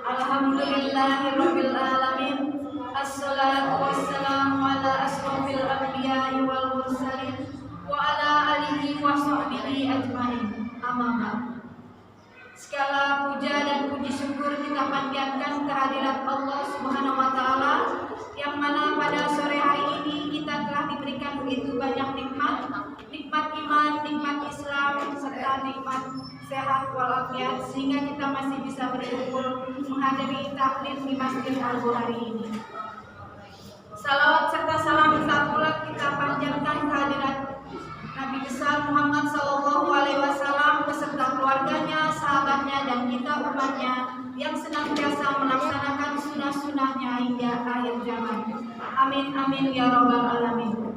Alhamdulillahirabbil alamin. Assalatu wassalamu ala asrofil anbiya'i wal mursalin wa ala alihi wa sahbihi ajmain. Amma ba'd. Segala puja dan puji syukur kita panjatkan kehadirat Allah Subhanahu wa taala yang mana pada sore hari ini kita telah diberikan begitu banyak nikmat iman, nikmat Islam serta nikmat sehat walafiat sehingga kita masih bisa berkumpul menghadiri taklim di Masjid Al-Ghur hari ini. Salawat serta salam tak pula kita panjatkan kehadirat Nabi besar Muhammad SAW beserta keluarganya, sahabatnya, dan kita umatnya yang senantiasa melaksanakan sunnah-sunnahnya hingga akhir zaman. Amin amin ya rabbal alamin.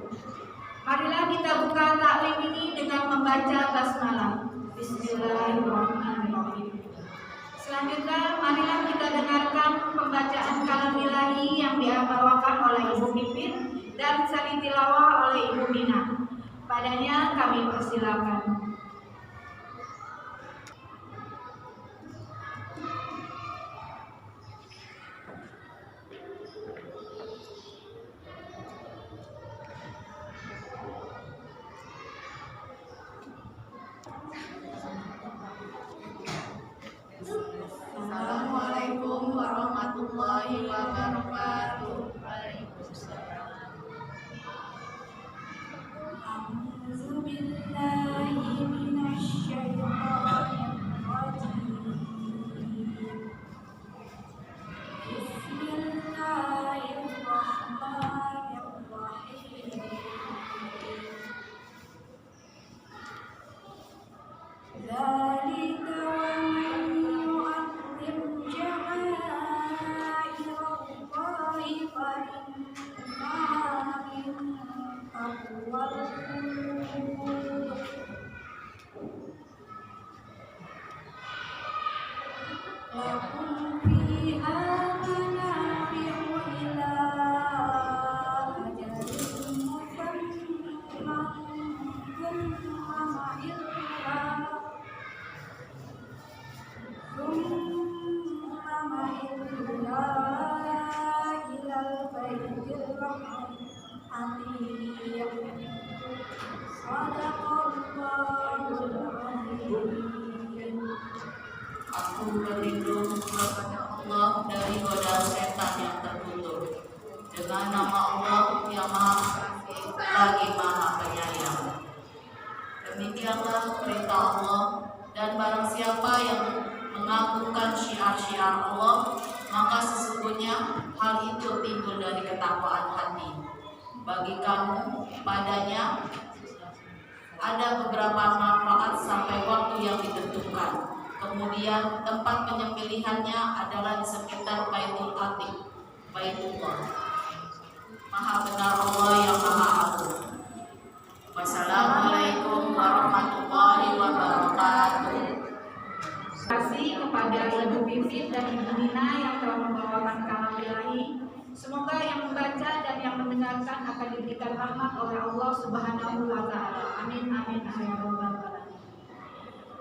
Marilah kita buka taklim ini dengan membaca basmalah. Bismillahirrahmanirrahim. Selanjutnya marilah kita dengarkan pembacaan kalam ilahi yang dibawakan oleh Ibu Pipin dan sari tilawah oleh Ibu Dina. Padanya kami persilakan. Assalamualaikum warahmatullahi wabarakatuh. A'udzubillahi minasyaitonir rajim. Bismillahirrahmanirrahim. Dzalika wa man yu'azzim sya'airallahi fa innaha min taqwal qulub. Lakum fiha manafi'u ila ajalin musamman thumma ma'ilha ilal baitil atiq. Shadaqallahul azim. Aku berlindung kepada Allah dari godaan setan yang terkutuk. Dengan nama Allah yang Maha Kasih lagi Maha Penyayang. Demikianlah perintah Allah, dan barang siapa yang mengagungkan syiar-syiar Allah, maka sesungguhnya hal itu timbul dari ketakwaan hati. Bagi kamu padanya ada beberapa manfaat sampai waktu yang ditentukan. Kemudian tempat penyembelihannya adalah di sekitar Baitul Atiq, Baitullah. Maha benar Allah yang Maha Agung. Wassalamualaikum warahmatullahi wabarakatuh. Terima kasih kepada Ibu Pipin dan Ibu Nina yang telah membawakan kalam ilahi. Semoga yang membaca dan yang mendengarkan akan diberikan rahmat oleh Allah Subhanahu wa taala. Amin amin ya rabbal alamin.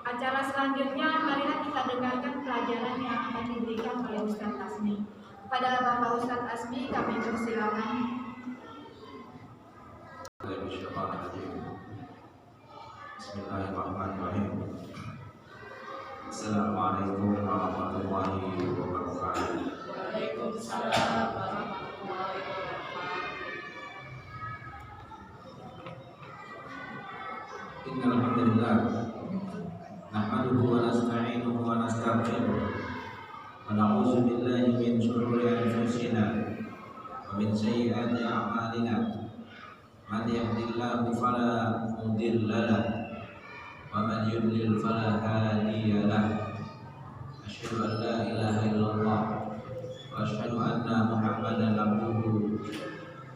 Acara selanjutnya marilah kita dengarkan pelajaran yang akan diberikan oleh Ustaz Asmi. Pada Bapak Ustaz Asmi kami persilakan. Bismillahirrahmanirrahim. Assalamualaikum warahmatullahi wabarakatuh. Waalaikumsalam warahmatullahi wabarakatuh. Innal hamdalillah nahmaduhu wa nasta'inuhu wa nastaghfiruh wa na'udzu billahi min shururi anfusina wa min sayyiati a'malina. Man yahdihillahu fala mudilla lahu wa man yudlil fala hadiya lahu. Asyhadu an la ilaha illallah wa asyhadu anna Muhammadan abduhu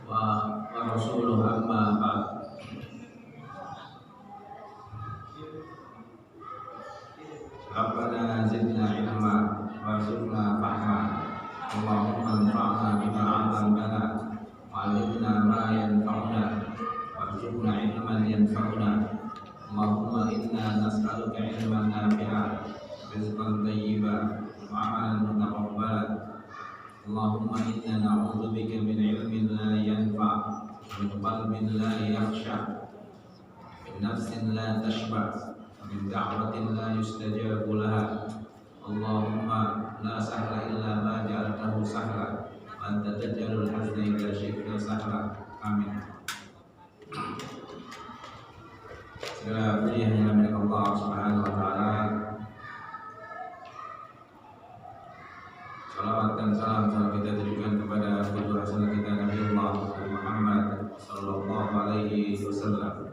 wa rasuluhu, amma ba'd. Rabbana zidna ilma warzuqna fahma. Allahumma anfa'na bima 'allamtana wa 'allimna ma yanfa'una warzuqna ilman yanfa'una. Allahumma inna nas'aluka ilman nafi'an رزقا طيبا وعملا متقبلا اللهم إنا نعوذ بك من علم لا ينفع ومن قلب لا يخشع من نفس لا تشبع ومن دعوة لا يستجاب لها اللهم لا سهل إلا ما جعلته سهلا وأنت تجعل الحزن إذا شئت سهلا آمين. Segala puji hanya milik Allah Subhanahu wa taala. Salawat dan salam kita tujukan kepada qudwah hasanah kita Nabi Allah Muhammad sallallahu alaihi wasallam.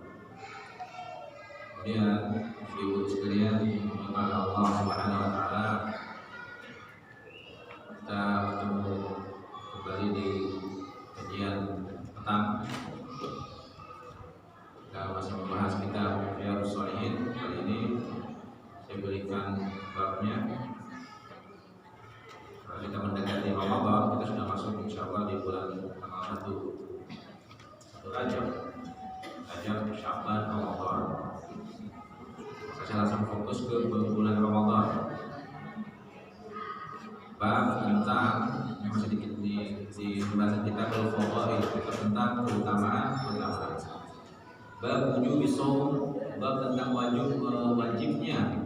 Kemudian ibu sekalian, kepada Allah Subhanahu wa taala, kita bertemu kembali di kajian petang. Kita masih membahas kitab Riyadhus Shalihin. Kali ini saya berikan babnya. Kalau kita mendekati Ramadan, kita sudah masuk insyaallah di bulan tanggal 1 Rajab, Sya'ban, Ramadan. Saya langsung fokus ke bulan Ramadan. Bab tentang yang masih sedikit di pembahasan kita Al-Fadhail, tentang keutamaan. Bab wujub shaum, bab tentang wajibnya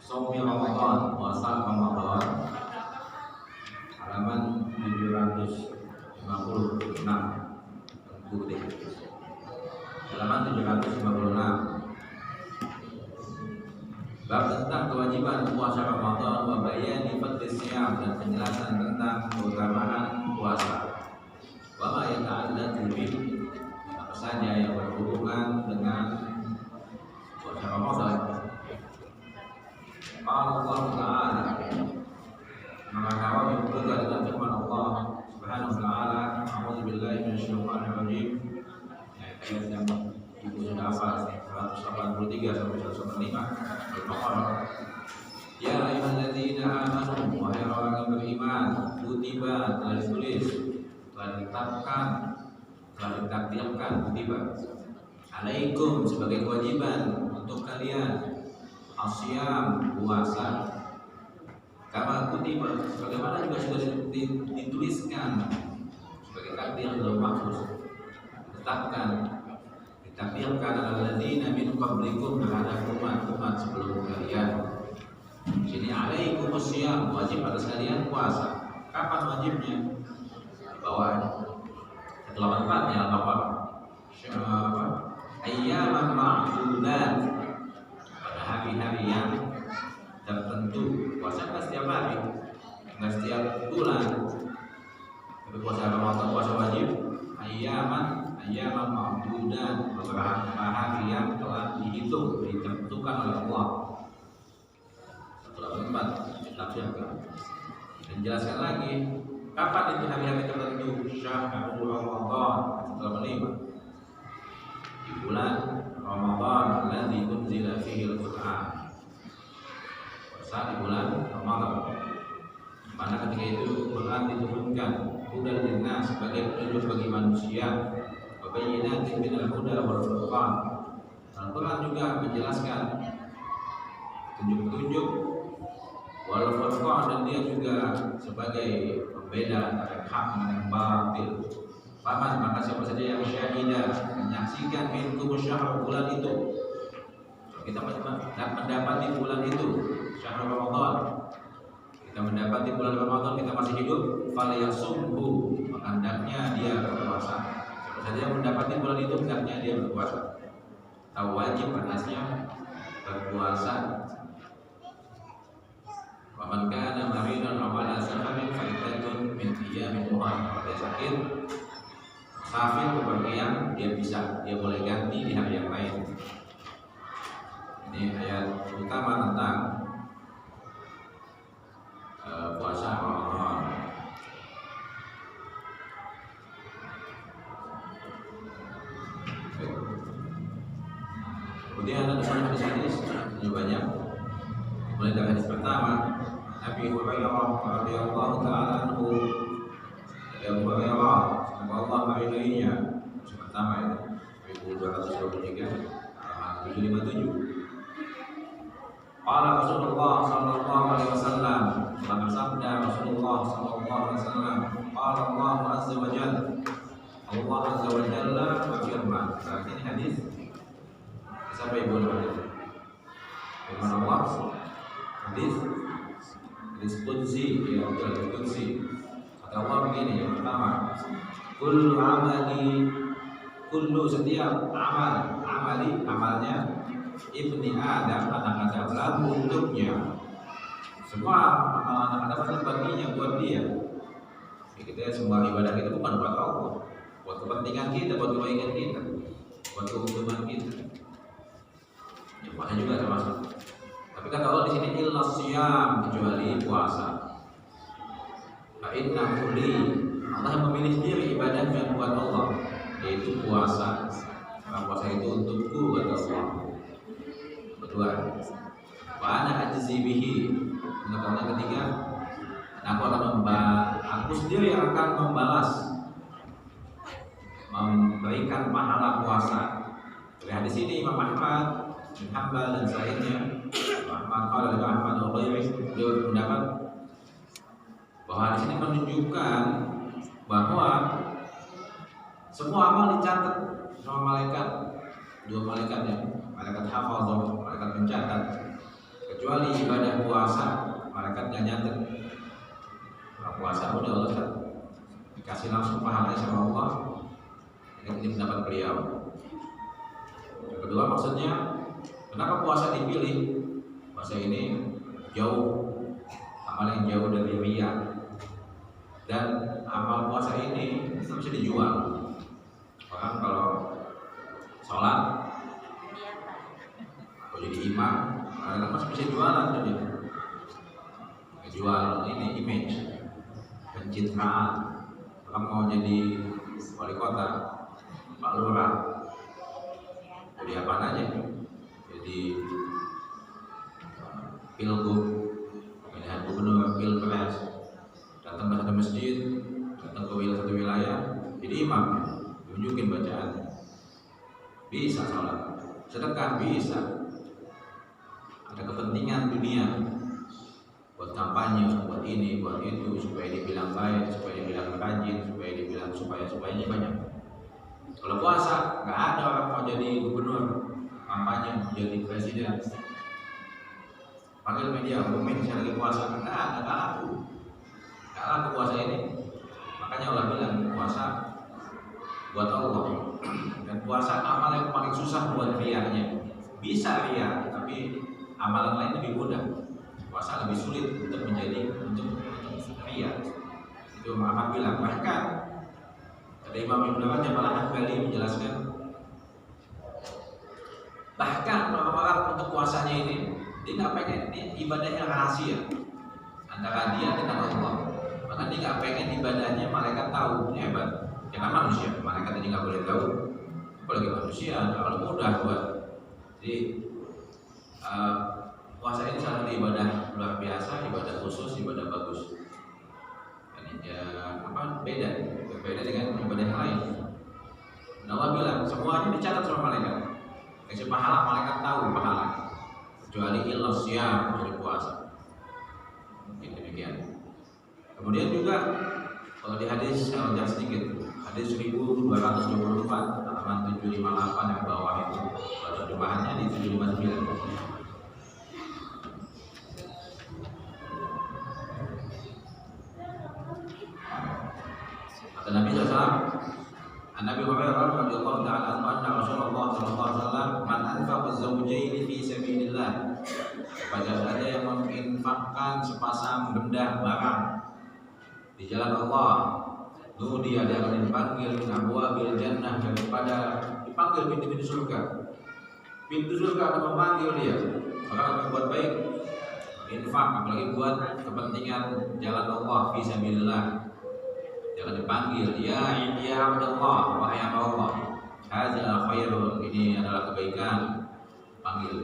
shaum Ramadan, puasa Ramadan. Halaman 756. Halaman 756. Bab tentang kewajiban puasa Ramadan wa bayani fadli siyam, dan penjelasan tentang keutamaan puasa. Wa ma yata'allaqu bihi, apa saja yang berhubungan dengan puasa Ramadan. Qala Allah Ta'ala, maka menyebutkan dengan firman Allah Subhanahu wa taala, a'udzu billahi minasyaitonir rajim. Ayat yang ibu sudah hafal 183 sampai 185 Al-Baqarah. Ya ayyuhalladzina amanu, wahai orang yang beriman, kutiba, telah ditulis, telah ditetapkan, telah ditakdirkan, kutiba alaikum, sebagai kewajiban untuk kalian, asyam, puasa, kama kutiba, sebagaimana juga sudah dituliskan sebagai takdir dalam maksud ditetapkan, ditakdirkan alladzina min qablikum, terhadap umat-umat sebelum kalian. Jadi alaikum asyam, wajib atas kalian puasa. Kapan wajibnya? Di bawah ayat 84-nya Al-Baqarah. Ayyaman ma'dudat, pada hari-hari yang tertentu. Puasa kan setiap hari, enggak setiap bulan. Tapi puasa Ramadan, puasa wajib ayyaman ma'dudat, beberapa hari yang telah dihitung, ditentukan oleh Allah. 184 ditafsirkan. Dan jelaskan lagi kapan itu hari-hari tertentu. Syahrul Ramadan, 185, di bulan Ramadan alladzi unzila fihi al-Qur'an, saat di bulan Ramadan, mana ketika itu Quran diturunkan, hudan linnas, sebagai petunjuk bagi manusia, wa bayyinatin minal huda wal furqan. Al-Quran juga menjelaskan petunjuk-petunjuk wal furqan, dan dia juga sebagai pembeda antara hak dengan yang batil. Paman, maka siapa saja yang syahidah, menyaksikan minkum syahr, bulan itu, kita mendapati bulan itu, syahr Ramadan, kita mendapati bulan Ramadan, kita masih hidup, falyasumhu, maka hendaknya dia berpuasa. Siapa saja yang mendapati bulan itu, hendaknya dia berpuasa. Tahu wajib atasnya berpuasa. Wa man kana maridan aw ala safarin fa iddatun min ayyamin ukhra. Kalau dia sakit, musafir, bepergian, dia boleh ganti di hari yang lain. Ini ayat utama tentang puasa Ramadan. Kemudian ada hadis-hadis yang banyak. Mulai dari hadis pertama, Nabi Hurairah radhiyallahu taala anhu, Abu Hurairah, semoga Allah meridainya, hadis pertama itu 1223 halaman 757. Qala Rasulullah sallallahu alaihi wasallam, telah bersabda Rasulullah sallallahu alaihi wasallam, qala Allah azza wa jalla, Allah azza wa jalla berfirman. Berarti ini hadis siapa ibu hadis? Firman Allah, hadis qudsi, ya hadis qudsi. Kata Allah begini, yang pertama, kullu amali, kullu setiap amalnya ibni Adam, anak Adam, lalu untuknya semua anak Adam itu baginya buat dia. Kita semua ibadah kita bukan buat Allah, buat kepentingan kita, buat kebaikan kita, buat keuntungan kita. Ya, puasa juga termasuk. Tapi kata Allah di sini illa siyam, kecuali puasa. Fa innahu li, Allah yang memilih sendiri ibadahnya buat Allah, yaitu puasa. Karena puasa itu untukku, kata Allah. Kedua, wa ana ajzi bihi. Untuk yang ketiga, aku sendiri yang akan memberikan pahala puasa. Dari hadis ini Imam Ahmad bin Hanbal dan selainnya, Ahmad al-Ghairi, beliau berpendapat bahwa hadis ini menunjukkan bahwa semua amal dicatat sama malaikat, dua malaikat ya, malaikat hafazah, malaikat pencatat, kecuali ibadah puasa, malaikatnya nyatet. Kalau puasa udah Allah dikasih langsung pahalanya sama Allah. Ini pendapat beliau. Yang kedua maksudnya, kenapa puasa dipilih? Puasa ini jauh, amal yang jauh dari riya, dan amal puasa ini bisa dijual. Orang kalau sholat atau jadi imam, kadang masih bisa jualan jadi jual ini image, pencitraan. Orang mau jadi wali kota, Pak Lurah, jadi apa aja, jadi pilgub, pemilihan gubernur, pilpres, datang ke satu masjid, datang ke satu wilayah, jadi imam, tunjukin bacaan. Bisa sholat, sedekah bisa. Ada kepentingan dunia, buat kampanye, buat ini, buat itu, supaya dibilang baik, supaya dibilang rajin, supaya dibilang supayanya banyak. Kalau puasa, nggak ada orang mau jadi gubernur, kampanye mau jadi presiden. Panggil media, komen saya lagi puasa, nggak laku puasa ini. Makanya Allah bilang puasa buat Allah. Dan puasa amal yang paling susah buat riaknya. Bisa riak, tapi amalan lain lebih mudah. Puasa lebih sulit untuk riak. Itu Muhammad bilang. Bahkan ada Imam Ibnu Rajab al-Hanbali menjelaskan, bahkan orang-orang untuk puasanya ini dia nggak pengen, ini ibadahnya rahasia antara dia dengan Allah. Maka dia nggak pengen ibadahnya malaikat tahu. Ini hebat. Karena manusia, malaikat ini nggak boleh tahu. Apalagi manusia, kalau mudah buat. Jadi puasa ini salah satu ibadah luar biasa, ibadah khusus, ibadah bagus. Dan beda dengan ibadah yang lain. Dan Allah bilang semuanya dicatat sama malaikat. Kasih pahala, malaikat tahu pahala. Kecuali illa siyam, kecuali puasa. Mungkin demikian. Kemudian juga kalau di hadis saya loncat sedikit, hadis 1224 halaman 758 yang bawah itu, terjemahannya di 759. Kata Nabi SAW, Nabi Hurairah radhiyallahu ta'ala anhu, Rasulullah sallallahu alaihi wasallam, man anfaqa zawjaini fi sabilillah, siapa saja yang menginfakkan sepasang benda barang di jalan Allah, dia akan dipanggil min abwabil jannah, daripada dipanggil pintu-pintu surga. Pintu surga akan memanggil dia. Orang yang berbuat baik, infak, apalagi buat kepentingan jalan Allah fi sabilillah, jangan dipanggil ya Abdullah, wahai hamba Allah, hadza khairun, ini adalah kebaikan, panggil.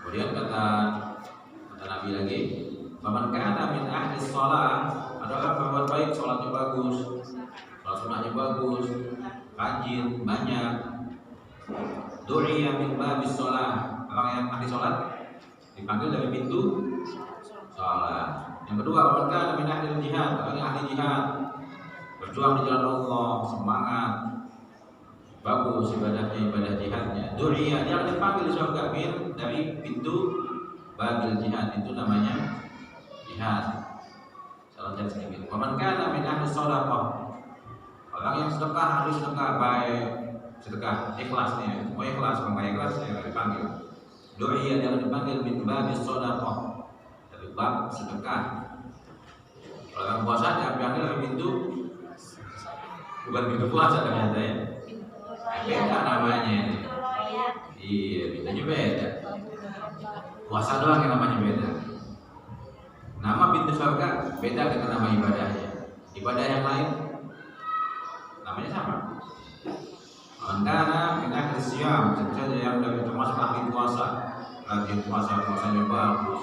Kemudian kata Nabi lagi, faman kana min ahli shalah, ada orang berbuat baik, sholatnya bagus, sholat sunnahnya bagus, rajin, banyak, du'iya min babis shalah, Orang yang ahli sholat dipanggil dari pintu sholat. Yang kedua, orang kan min ahli jihad, orang yang ahli jihad, berjuang di jalan Allah, semangat, bagus ibadahnya, ibadah jihadnya. Du'iyah, dia akan dipanggil di surga dari pintu bagil jihad, itu namanya jihad. Salah sedikit. Waman kana min ahli shadaqah, orang yang sedekah, harus sedekah baik, sedekah ikhlasnya, semua ikhlas, orang ikhlas yang dipanggil. Du'iyah, dia akan dipanggil min babis shadaqah, dari bab sedekah. Orang puasa diambil dari pintu, bukan pintu puasa ternyata ya. Beda namanya. Iya, pintunya beda. Puasa doang yang namanya beda. Nama pintu surga beda dengan nama ibadahnya. Ibadah yang lain namanya sama. Karena kita Kristian, tentu saja yang dari termasuk ahli puasa, rajin puasa, puasanya bagus,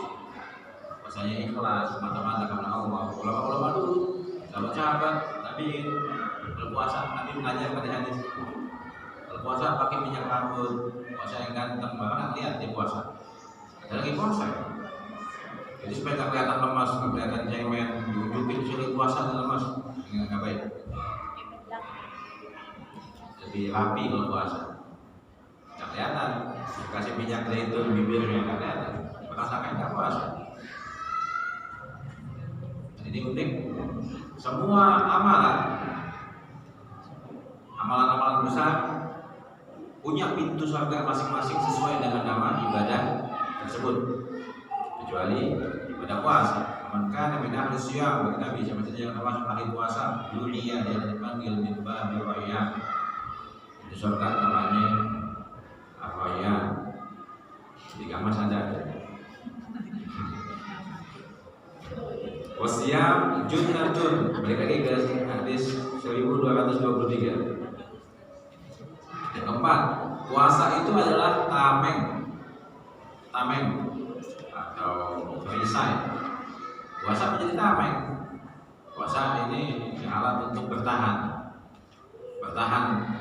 puasanya ikhlas, mata-mata karena Allah. Ulama-ulama dulu, sahabat-sahabat, Nabi berpuasa, Nabi mengajar pada hadis. Kalau puasa pakai minyak rambut, puasa yang ganteng, bahkan lihat dia puasa. Dia lagi puasa. Jadi supaya nggak kelihatan lemas, nggak kelihatan cemen, diunjukin sulit puasa dan lemas, nggak baik. Lebih rapi kalau puasa. Nggak kelihatan. Kasih minyak zaitun bibirnya nggak kelihatan. Merasakan nggak puasa. Ini unik. Semua amalan besar punya pintu surga masing-masing sesuai dengan nama ibadah tersebut, kecuali ibadah puasa. Man kana min ahli siyam, bagi Nabi siapa saja yang termasuk ahli puasa, dunia dia dipanggil min babi rayyan. Di surga namanya Ar-Rayyan. Di kamar saja. Wasiyam junnatun. Balik lagi ke hadis 1223. Yang keempat, puasa itu adalah tameng atau perisai. Puasa menjadi tameng. Puasa ini alat untuk bertahan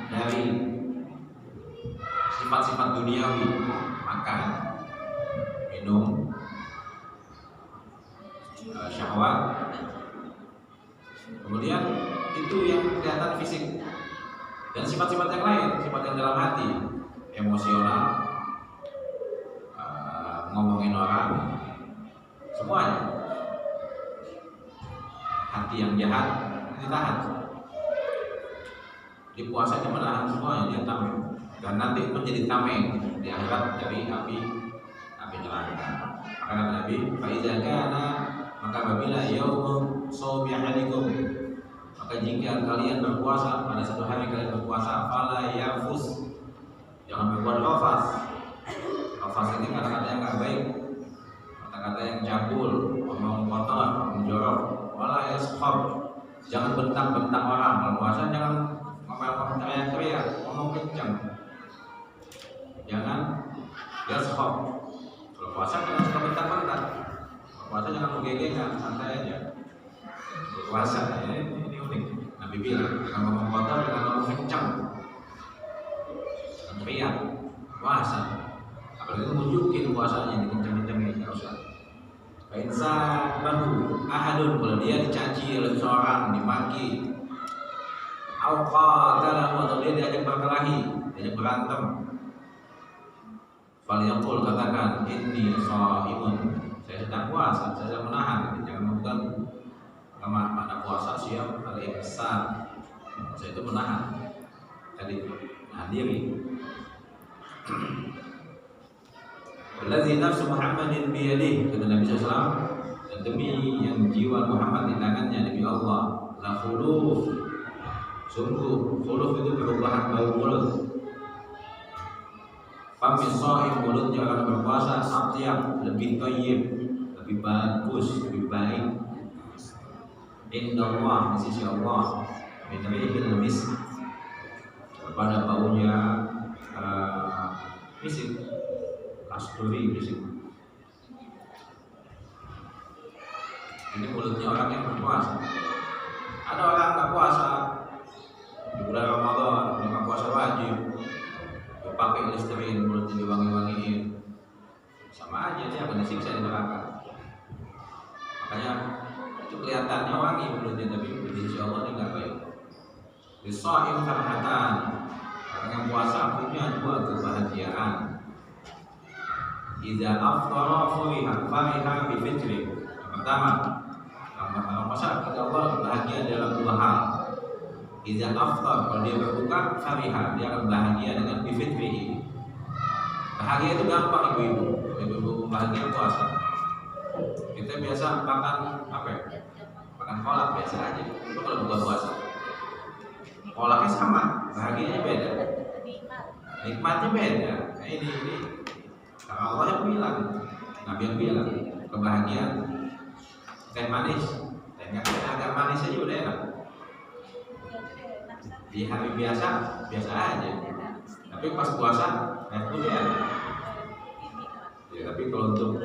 dari sifat-sifat duniawi, makan, minum, syahwat. Kemudian itu yang kelihatan fisik. Dan sifat-sifat yang lain, sifat yang dalam hati, emosional, ngomongin orang, semuanya. Hati yang jahat ditahan. Di puasa itu menahan semuanya, dia tameng. Dan nanti menjadi tameng di akhirat dari api neraka. Maka Nabi, "Faiza kana", maka apabila yaumum shaumi ahadikum, maka jika kalian berpuasa pada satu hari kalian berpuasa, fala yafus, jangan berbuat rafas. Rafas ini kata-kata yang nggak baik, kata-kata yang cabul, ngomong kotor, ngomong jorok. Wala yaskhab, jangan bentak-bentak orang. Kalau puasa jangan ngomong teriak-teriak, ngomong kencang. Jangan yaskhab. Kalau puasa jangan suka bentak-bentak. Kalau puasa jangan menggegekan, santai aja. Puasa ini unik. Nabi bilang, jangan ngomong kotor, jangan ngomong kencang, jangan teriak. Puasa, apalagi nunjukin puasanya dikencang-kencangin, nggak usah. Fa'insa bahu ahadun, kalau dia dicaci oleh seorang, dimaki, qatalahu, atau dia diajak berkelahi, diajak berantem, falyaqul, katakan, inni shaimun, saya sedang puasa, saya sedang menahan. Jangan mengatakan makna puasa siap al-ihsan, saya itu menahan diri. Wallazi nafsu Muhammadin biyadihi, kata Nabi SAW, dan demi yang jiwa Muhammad di tangannya, demi Allah, la khuluf, sungguh khuluf itu perubahan bau mulut. Famis shaim, mulutnya orang berpuasa, atyab, lebih thayyib, lebih bagus, lebih baik. Inna Allah, di sisi Allah, min rihil misk, pada baunya misik, kasturi misik. Ini mulutnya orang yang berpuasa. Ada orang nggak puasa di bulan Ramadan, nggak puasa wajib, dipakai listerin, mulutnya diwangi-wangiin, sama aja dia akan disiksa di neraka. Makanya itu kelihatannya wangi mulutnya, tapi insya Allah dia nggak baik. Bisoim farhatan, orang yang puasa punya dua kebahagiaan. Idza aftara fariha bi fitri. Pertama, kalau puasa kata Allah bahagia dalam dua hal. Idza aftar, kalau dia berbuka, fariha, dia akan bahagia dengan bi fitrihi. Bahagia itu gampang ibu-ibu bahagia puasa. Kita biasa makan apa ya? Makan kolak biasa aja. Itu kalau buka puasa, kolaknya sama, bahagianya beda, nikmatnya beda. Nah, ini karena Allah yang bilang, Nabi yang bilang kebahagiaan teh manis, agak manis aja udah enak. Di hari biasa aja. Tapi pas puasa, itu dia. Ya, tapi kalau untuk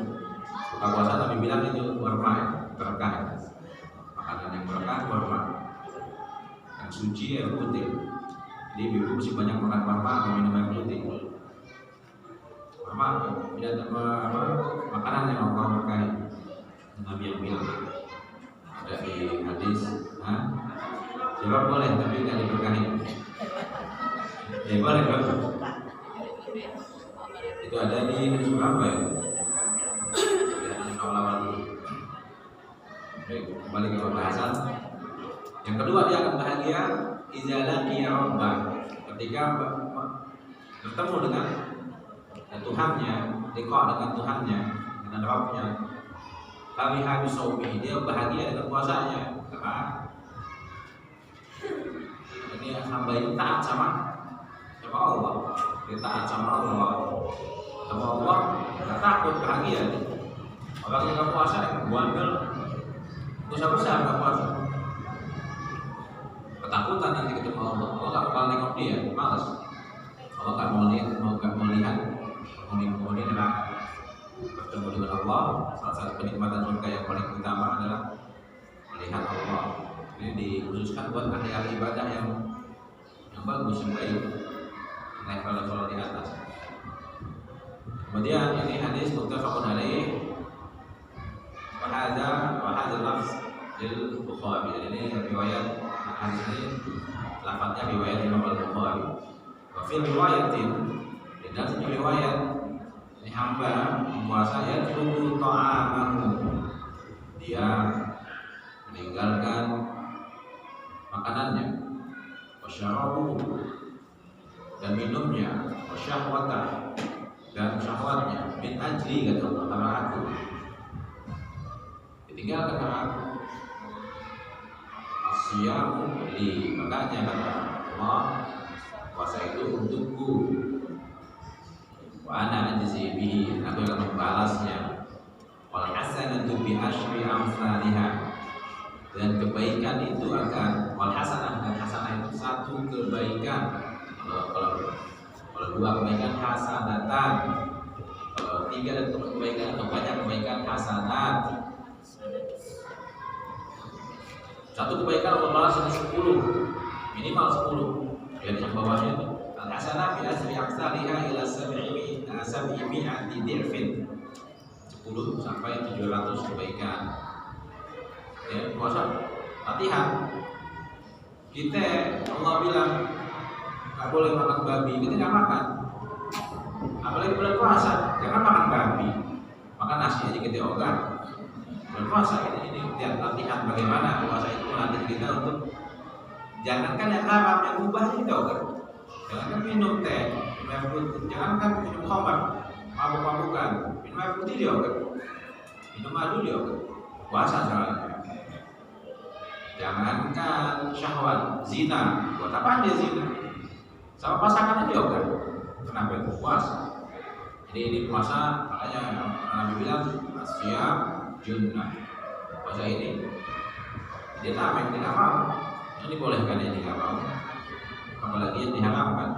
buka puasa Nabi bilang itu kurma, berkah. Makanan yang berkah kurma, yang suci air putih. Jadi ibu mesti banyak makan kurma atau minum air putih. Kurma tidak makanan yang Allah berkahi. Nabi yang bilang ada di hadis, jawab boleh tapi tidak diberkahi. Ya boleh dong. Itu ada di hadis berapa ya? Awal-awal dulu. Baik, kembali ke pembahasan. Yang kedua, dia akan bahagia idza laqiya rabbah, ketika bertemu dengan Tuhannya, liqa dengan Tuhannya, dengan Rabbnya. Fariha bi shaumi, dia bahagia dengan puasanya. Karena ini hamba ini taat sama Allah. Dia taat sama Allah. Sama Allah, tidak takut, bahagia. Orang yang nggak puasa, bandel, dosa besar nggak puasa. Ketakutan nanti ketemu Allah. Allah nggak bakal nengok dia, malas. Allah nggak mau lihat, kemudian neraka. Bertemu dengan Allah, salah satu kenikmatan surga yang paling utama adalah melihat Allah. Ini dikhususkan buat ahli ibadah yang bagus, yang baik, level di atas. Kemudian ini hadis muttafaqun alaih wa hadza lafz lil Bukhari. Ini riwayat hadis ini lafaznya riwayat Imam Al-Bukhari. Wa fi riwayatin, dan dalam riwayat ini hamba puasa ya tubuh ta'amahu, dia meninggalkan makanannya, wasyarabu, dan minumnya, wasyahwata, dan syahwatnya, min ajli, kata Allah, karena aku, ditinggalkan karena aku. Asyamu li, makanya kata Allah, puasa itu untukku. Wa ana ajzi bihi, aku akan membalasnya. Wal hasanatu bi asyri amsalihha, dan kebaikan itu akan, wal hasanah, dan hasanah itu satu kebaikan. Kalau dua kebaikan hasanatan, kalau tiga dan kebaikan atau banyak kebaikan hasanat. Satu kebaikan Allah balas 10, minimal 10. Jadi yang bawahnya itu al-hasanah bi asri amsalihha ila 700 dirfin, 10 sampai 700 kebaikan. Ya, puasa latihan. Kita Allah bilang nggak boleh makan babi, kita nggak makan. Apalagi bulan puasa, jangan makan babi, makan nasi aja kita ogah. Bulan puasa ini lihat latihan bagaimana puasa itu melatih kita untuk jangankan yang haram, yang mubah kita ogah. Jangankan minum teh, minum air putih, jangankan minum khamar, mabuk-mabukan, minum air putih dia ogah, minum madu dia ogah. Puasa soalnya. Jangankan syahwat, zina, buat apa dia zina? Sama pasangan dia kan? Kenapa itu puasa? Jadi ini puasa, makanya Nabi bilang asyam junnah. Puasa ini dia tamek, dia nggak mau. Ini bolehkan ini nggak mau. Apalagi yang diharamkan.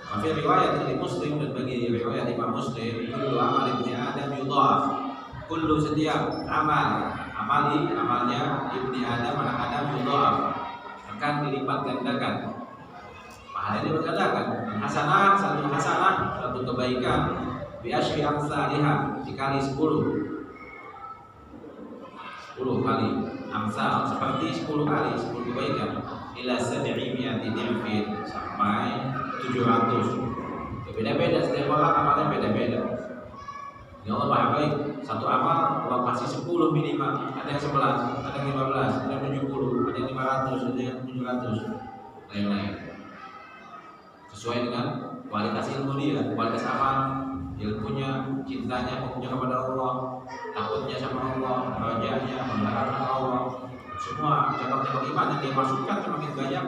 Tapi riwayat dari Muslim, dan bagi riwayat Imam Muslim, kullu amal ibni Adam yudhaf. Kullu, setiap amalnya ibni Adam, anak Adam, yudhaf, akan dilipat gandakan. Pahala ini bergandakan. Hasanah, satu kebaikan bi asyri amsalihha, dikali 10 kali amsal, seperti 10 kali 10 kebaikan, ila 700 dhifin, sampai 700. Beda-beda, setiap orang amalnya beda-beda. Ya Allah Maha baik, satu amal Allah kasih 10 minimal, ada yang 11, ada yang 15, ada yang 70, ada yang 500, ada yang 700, lain-lain. Sesuai dengan kualitas ilmu dia, kualitas amal, ilmunya, cintanya, hukumnya kepada Allah, takutnya sama Allah, rajanya, mengharapkan Allah. Semua cabang-cabang iman yang dia masukkan semakin banyak,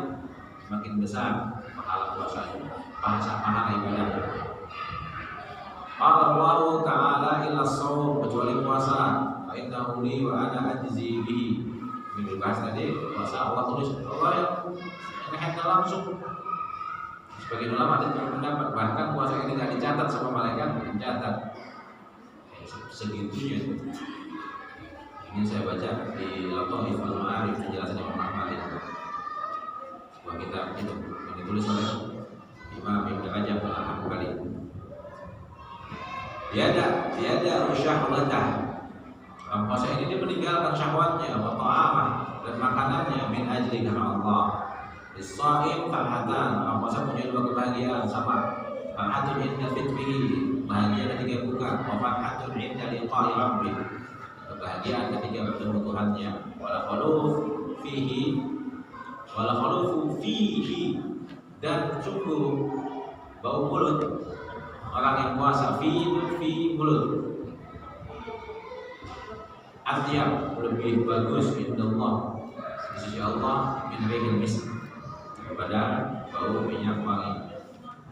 semakin besar pahala puasanya, pahala ibadahnya. Allah Ta'ala illa shaum, kecuali puasa, fa innahu li wa ana ajzi bihi. Ini dibahas tadi, puasa Allah tulis, Allah yang handle langsung. Sebagian ulama ada yang berpendapat bahkan puasa ini tidak dicatat sama malaikat, mencatat segitunya. Ini saya baca di Lataif al-Ma'arif, penjelasan Imam Ahmad, sebuah kitab itu yang ditulis oleh Imam Ibnu Rajab al-Hambali. Tiada syahwatah. Puasa ini dia meninggalkan syahwatnya, wa ta'amah, dan makanannya, min ajli karena Allah. As-shaim farhatan, puasa punya dua kebahagiaan sama. Farhatun inda fitri, bahagia ketika buka, wa farhatun inda liqa'i rabbih, kebahagiaan ketika bertemu Tuhannya. Wala khalufu fihi, dan sungguh bau mulut orang yang puasa, fi mulut, artinya lebih bagus indallah, di sisi Allah, min rihil misk, daripada bau minyak wangi.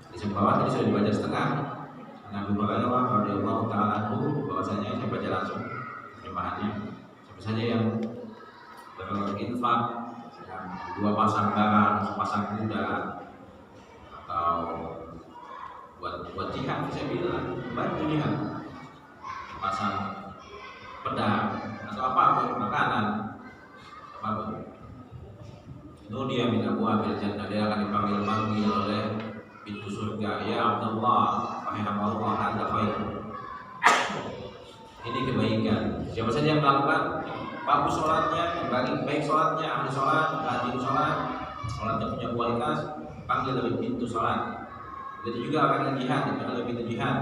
Di sebelah tadi sudah dibaca setengah. Nabi Hurairah radhiyallahu ta'ala anhu, bahwasanya saya baca langsung terjemahannya. Siapa saja yang berinfak dua pasang barang, sepasang kuda, atau buat jihad, saya bilang bantu jihad, pasang pedang atau apapun, makanan apapun. Dia minta buah bil jannah, dia akan dipanggil oleh pintu surga. Ya Abdullah, wahai hamba Allah, hadza khair. Ini kebaikan. Siapa saja yang melakukan bagus sholatnya, baik sholatnya, ahli sholat, rajin sholatnya punya kualitas, panggil dari pintu sholat. Begitu juga orang yang jihad, dipanggil dari pintu jihad.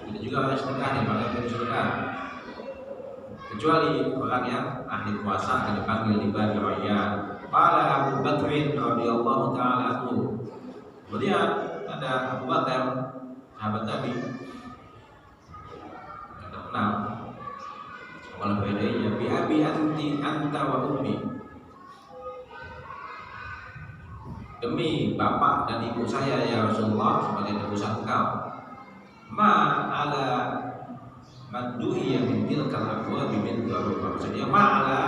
Begitu juga orang sedekah, dipanggil dari pintu sedekah. Kecuali orang yang ahli puasa akan dipanggil di bab rayyan. Qala Abu Bakr radhiyallahu ta'ala anhu. Kemudian ada Abu Bakar, sahabat Nabi, yang terkenal. Kalau bedanya, bi abi anti anta wa ummi, demi bapak dan ibu saya ya Rasulullah, sebagai tebusan engkau. Ma ala manduhi yang mintilkal abwa bimin darurah. Maksudnya ma'ala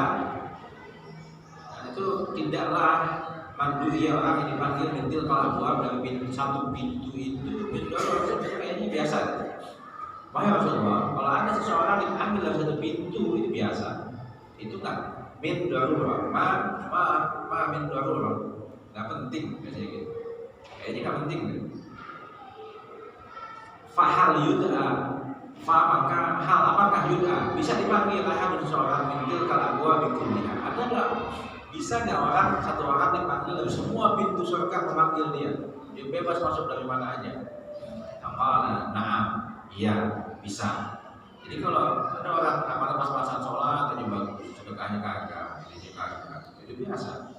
itu tidaklah manduhi orang yang dipanggil mintilkal abwa dari satu pintu itu min darurah, kayaknya biasa. Wahai Rasulullah, kalau ada seseorang diambil dari satu pintu itu biasa. Itu kan min darurah, ma min darurah, nggak penting biasanya gitu. Kayaknya nggak penting gitu. Fahal yudha, maka hal apakah yudha bisa dipanggil ahad seseorang mintil kalabua bikulliha? Ada nggak? Bisa nggak satu orang dipanggil dari semua pintu surga memanggil dia? Dia bebas masuk dari mana aja. Apalagi na'am, iya bisa. Jadi kalau ada orang amal pas-pasan sholat aja bagus, sedekahnya kagak, ini kagak, itu biasa.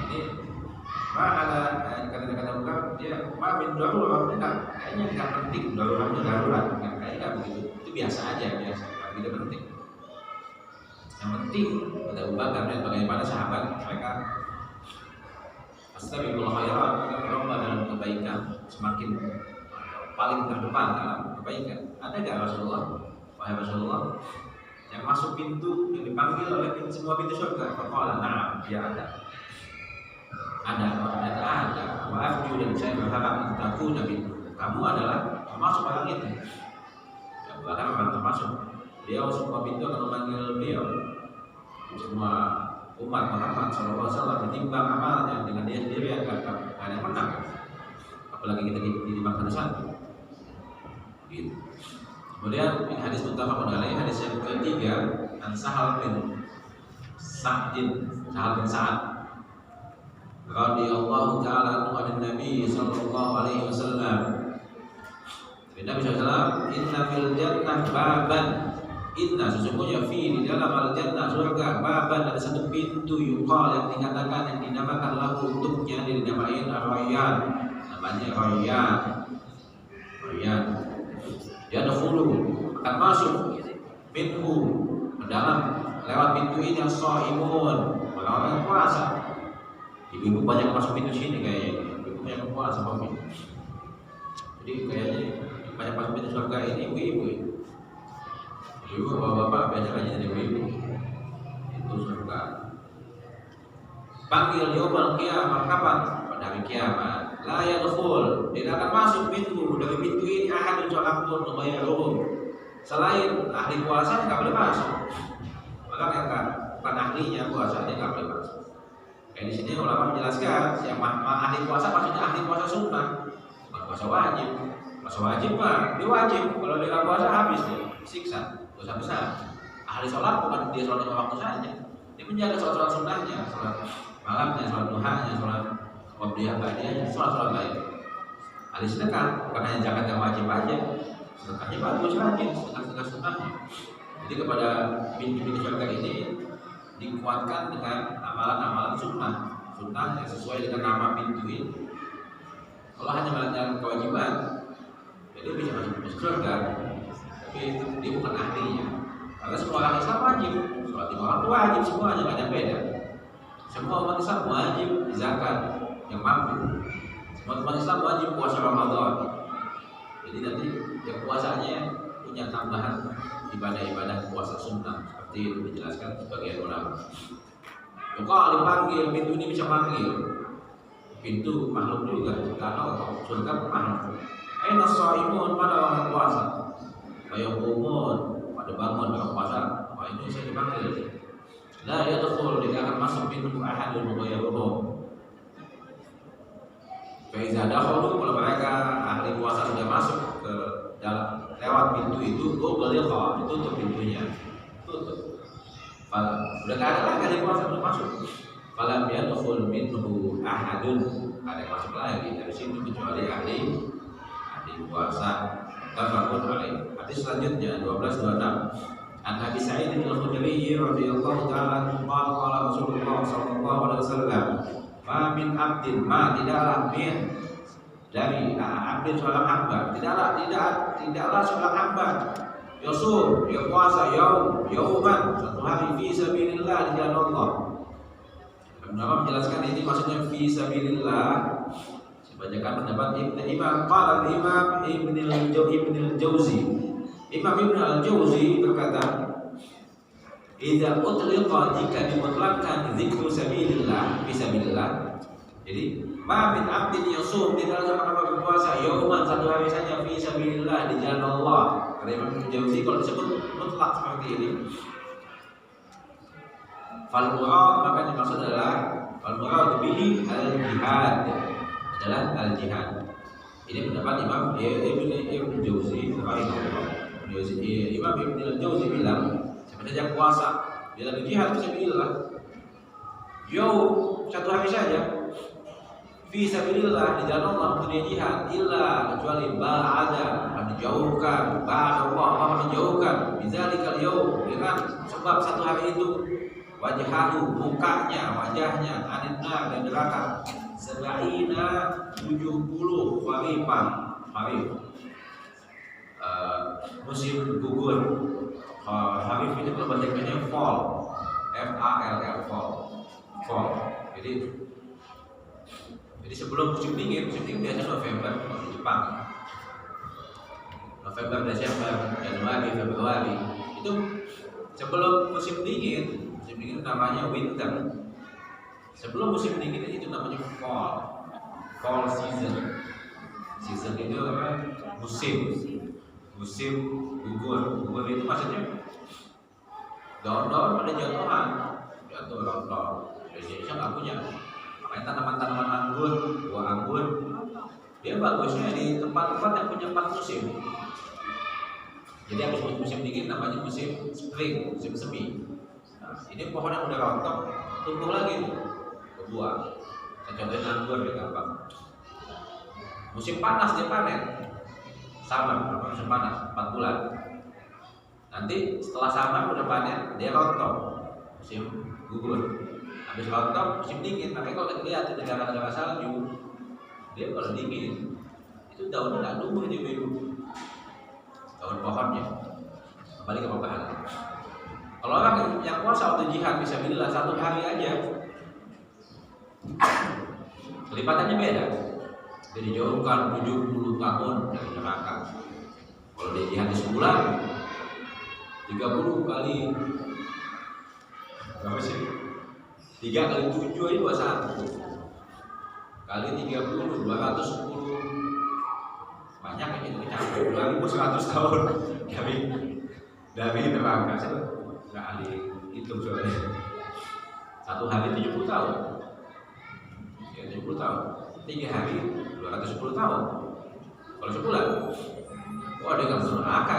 Ini ada kata-kata bukan dia min darurat, kayaknya nggak penting, darurat, kayaknya nggak begitu, itu biasa aja, biasa, tidak penting. Yang penting ada Bakar dan bagaimana sahabat mereka astaghfirullah khairat, mereka berlomba dalam kebaikan, semakin paling terdepan dalam kebaikan. Ada nggak Rasulullah? Wahai Rasulullah, yang masuk pintu yang dipanggil oleh semua pintu surga, faqala na'am, dia ada. Ada, ternyata ada. Wa arju, dan saya berharap antaku nabi, kamu adalah termasuk orang itu. Yang bahkan memang termasuk. Beliau semua pintu akan memanggil beliau. Semua umat Muhammad SAW ditimbang amalnya dengan dia sendiri akan ada yang menang. Apalagi kita ditimbang satu-satu. Gitu. Kemudian ini hadis muttafaqun alaih, hadis yang ketiga an Sahal bin Sa'ad radhiyallahu ta'ala anhu an Nabi sallallahu alaihi wasallam. Nabi sallallahu inna fil jannah baban, inna sesungguhnya di dalam al jannah surga baban, ada satu pintu yuqal yang dikatakan yang dinamakan lahu untuknya, dinamain ar-rayyan, namanya Rayyan. Dia dahulu akan masuk pintu dalam lewat pintu ini yang shaimun, orang-orang yang puasa. Ibu-ibu banyak masuk pintu sini kayaknya, ibu banyak puasa Pak. Jadi kayaknya banyak masuk pintu surga ini ibu-ibu. Ibu bapak-bapak biasa aja jadi ibu-ibu. Itu surga. Panggil yaumul qiyamah, kapan? Pada hari kiamat. La yadkhul, tidak akan masuk pintu dari pintu ini ahadun seorang pun ghairuhum, selain ahli puasa nggak boleh masuk. Maka yang bukan ahlinya puasanya nggak boleh masuk. Kayak di sini ulama menjelaskan yang ahli puasa maksudnya ahli puasa sunnah, bukan puasa wajib. Puasa wajib mah dia wajib, kalau dia nggak puasa habis nih siksa, dosa besar. Ahli sholat bukan dia sholat lima waktu saja, dia menjaga sholat sunnahnya, sholat malamnya, sholat duhanya, sholat Wabdiyah ba'diyah, sholat-sholat lain. Ahli sedekah, bukan hanya zakat yang wajib aja, sedekahnya bagus rajin, sedekah sunnahnya. Jadi kepada pintu-pintu surga ini dikuatkan dengan amalan-amalan sunnah yang sesuai dengan nama pintu ini. Kalau hanya melakukan kewajiban, jadi bisa masuk surga, tapi dia bukan ahlinya. Karena semua orang Islam wajib, sholat lima waktu wajib semuanya, nggak ada beda. Semua umat Islam wajib zakat yang mampu. Semua umat Islam wajib puasa Ramadan. Jadi nanti yang puasanya punya tambahan ibadah-ibadah puasa sunnah seperti itu dijelaskan sebagian ulama. Kalau dipanggil, pintu ini bisa manggil. Pintu makhluk juga, karena surga makhluk. Aina shaimun, pada orang puasa. Bayaqumun, pada bangun orang puasa. Wah ini saya dipanggil. La yadkhul, tidak akan masuk pintu ahadun ghairuhum. Faiza dakhalu, kalau mereka ahli puasa sudah masuk ke dalam lewat pintu itu, ghaliqa, ditutup pintunya. Tutup. Udah enggak ada lagi ahli puasa untuk masuk. Falam yadkhul minhu ahadun, ada yang masuk lagi dari situ kecuali ahli puasa. Tafaqun alaih. Hadis selanjutnya 1226. An Abi Sa'id al-Khudri radhiyallahu ta'ala anhu qala Rasulullah sallallahu alaihi wasallam, "Ma min abdin, ma tidaklah min dari abdin seorang hamba, tidaklah seorang hamba yusum, dia puasa yauman, satu hari fi sabilillah di jalan Allah." Kenapa menjelaskan ini maksudnya fi sabilillah? Sebagian pendapat Imam Ibn al-Jauzi. Imam Ibn al-Jauzi berkata, "Idza utliqa, jika dimutlakkan zikru sabilillah, fisabilillah." Jadi, ma min abdin yasum, tidak ada seorang hamba berpuasa yauman, satu hari saja fi sabilillah di jalan Allah. Kata Imam Ibn al-Jauzi, kalau disebut mutlak seperti ini, fal murad, maka yang dimaksud adalah fal murad bihi al-jihad, adalah al-jihad. Ini pendapat Imam Ibn al-Jauzi rahimahullah. Imam Ibn al-Jauzi bilang, siapa saja puasa dia lagi jihad fisabilillah, satu hari saja fisabilillah di jalan Allah untuk dia jihad, illa kecuali ba'ada, menjauhkan Allah menjauhkan bizalikal yaum, dengan sebab satu hari itu wajhahu, wajahnya aninnar dan neraka sebaina 70 kharif. Musim gugur. Kharif itu kalau bahasa Inggrisnya fall, FALL, fall. Jadi sebelum musim dingin biasanya November di Jepang. November, Desember, Januari, Februari itu sebelum musim dingin namanya winter. Sebelum musim dingin itu namanya fall season. Season itu apa? Musim gugur itu maksudnya daun-daun pada jatuh daun. Indonesia nggak punya, makanya tanaman-tanaman anggur, buah anggur, dia bagusnya di tempat-tempat yang punya 4 musim. Jadi habis musim dingin namanya musim spring, musim semi. Nah, ini pohon yang udah rontok tumbuh lagi tuh, berbuah. Contohnya anggur ya gampang. Musim panas dia panen, sama musim panas 4 bulan. Nanti setelah summer udah panen dia rontok, musim gugur. Habis rontok musim dingin. Makanya kalau kita lihat di negara-negara salju, dia kalau dingin itu daunnya nggak tumbuh di biru, daun pohonnya kembali ke pahala. Kalau orang yang puasa waktu jihad bisa bilang 1 hari aja, kelipatannya beda. Jadi dijauhkan 70 tahun dari neraka. Kalau dia jihad di sebulan 30 kali berapa sih? 3 kali 7 ini 21 kali 30 210 banyak ya, itu capek 2100 tahun dari neraka. Saya nggak ahli hitung soalnya. 1 hari 70 tahun ya, 70 tahun 3 hari 210 tahun. Kalau sebulan dia nggak masuk neraka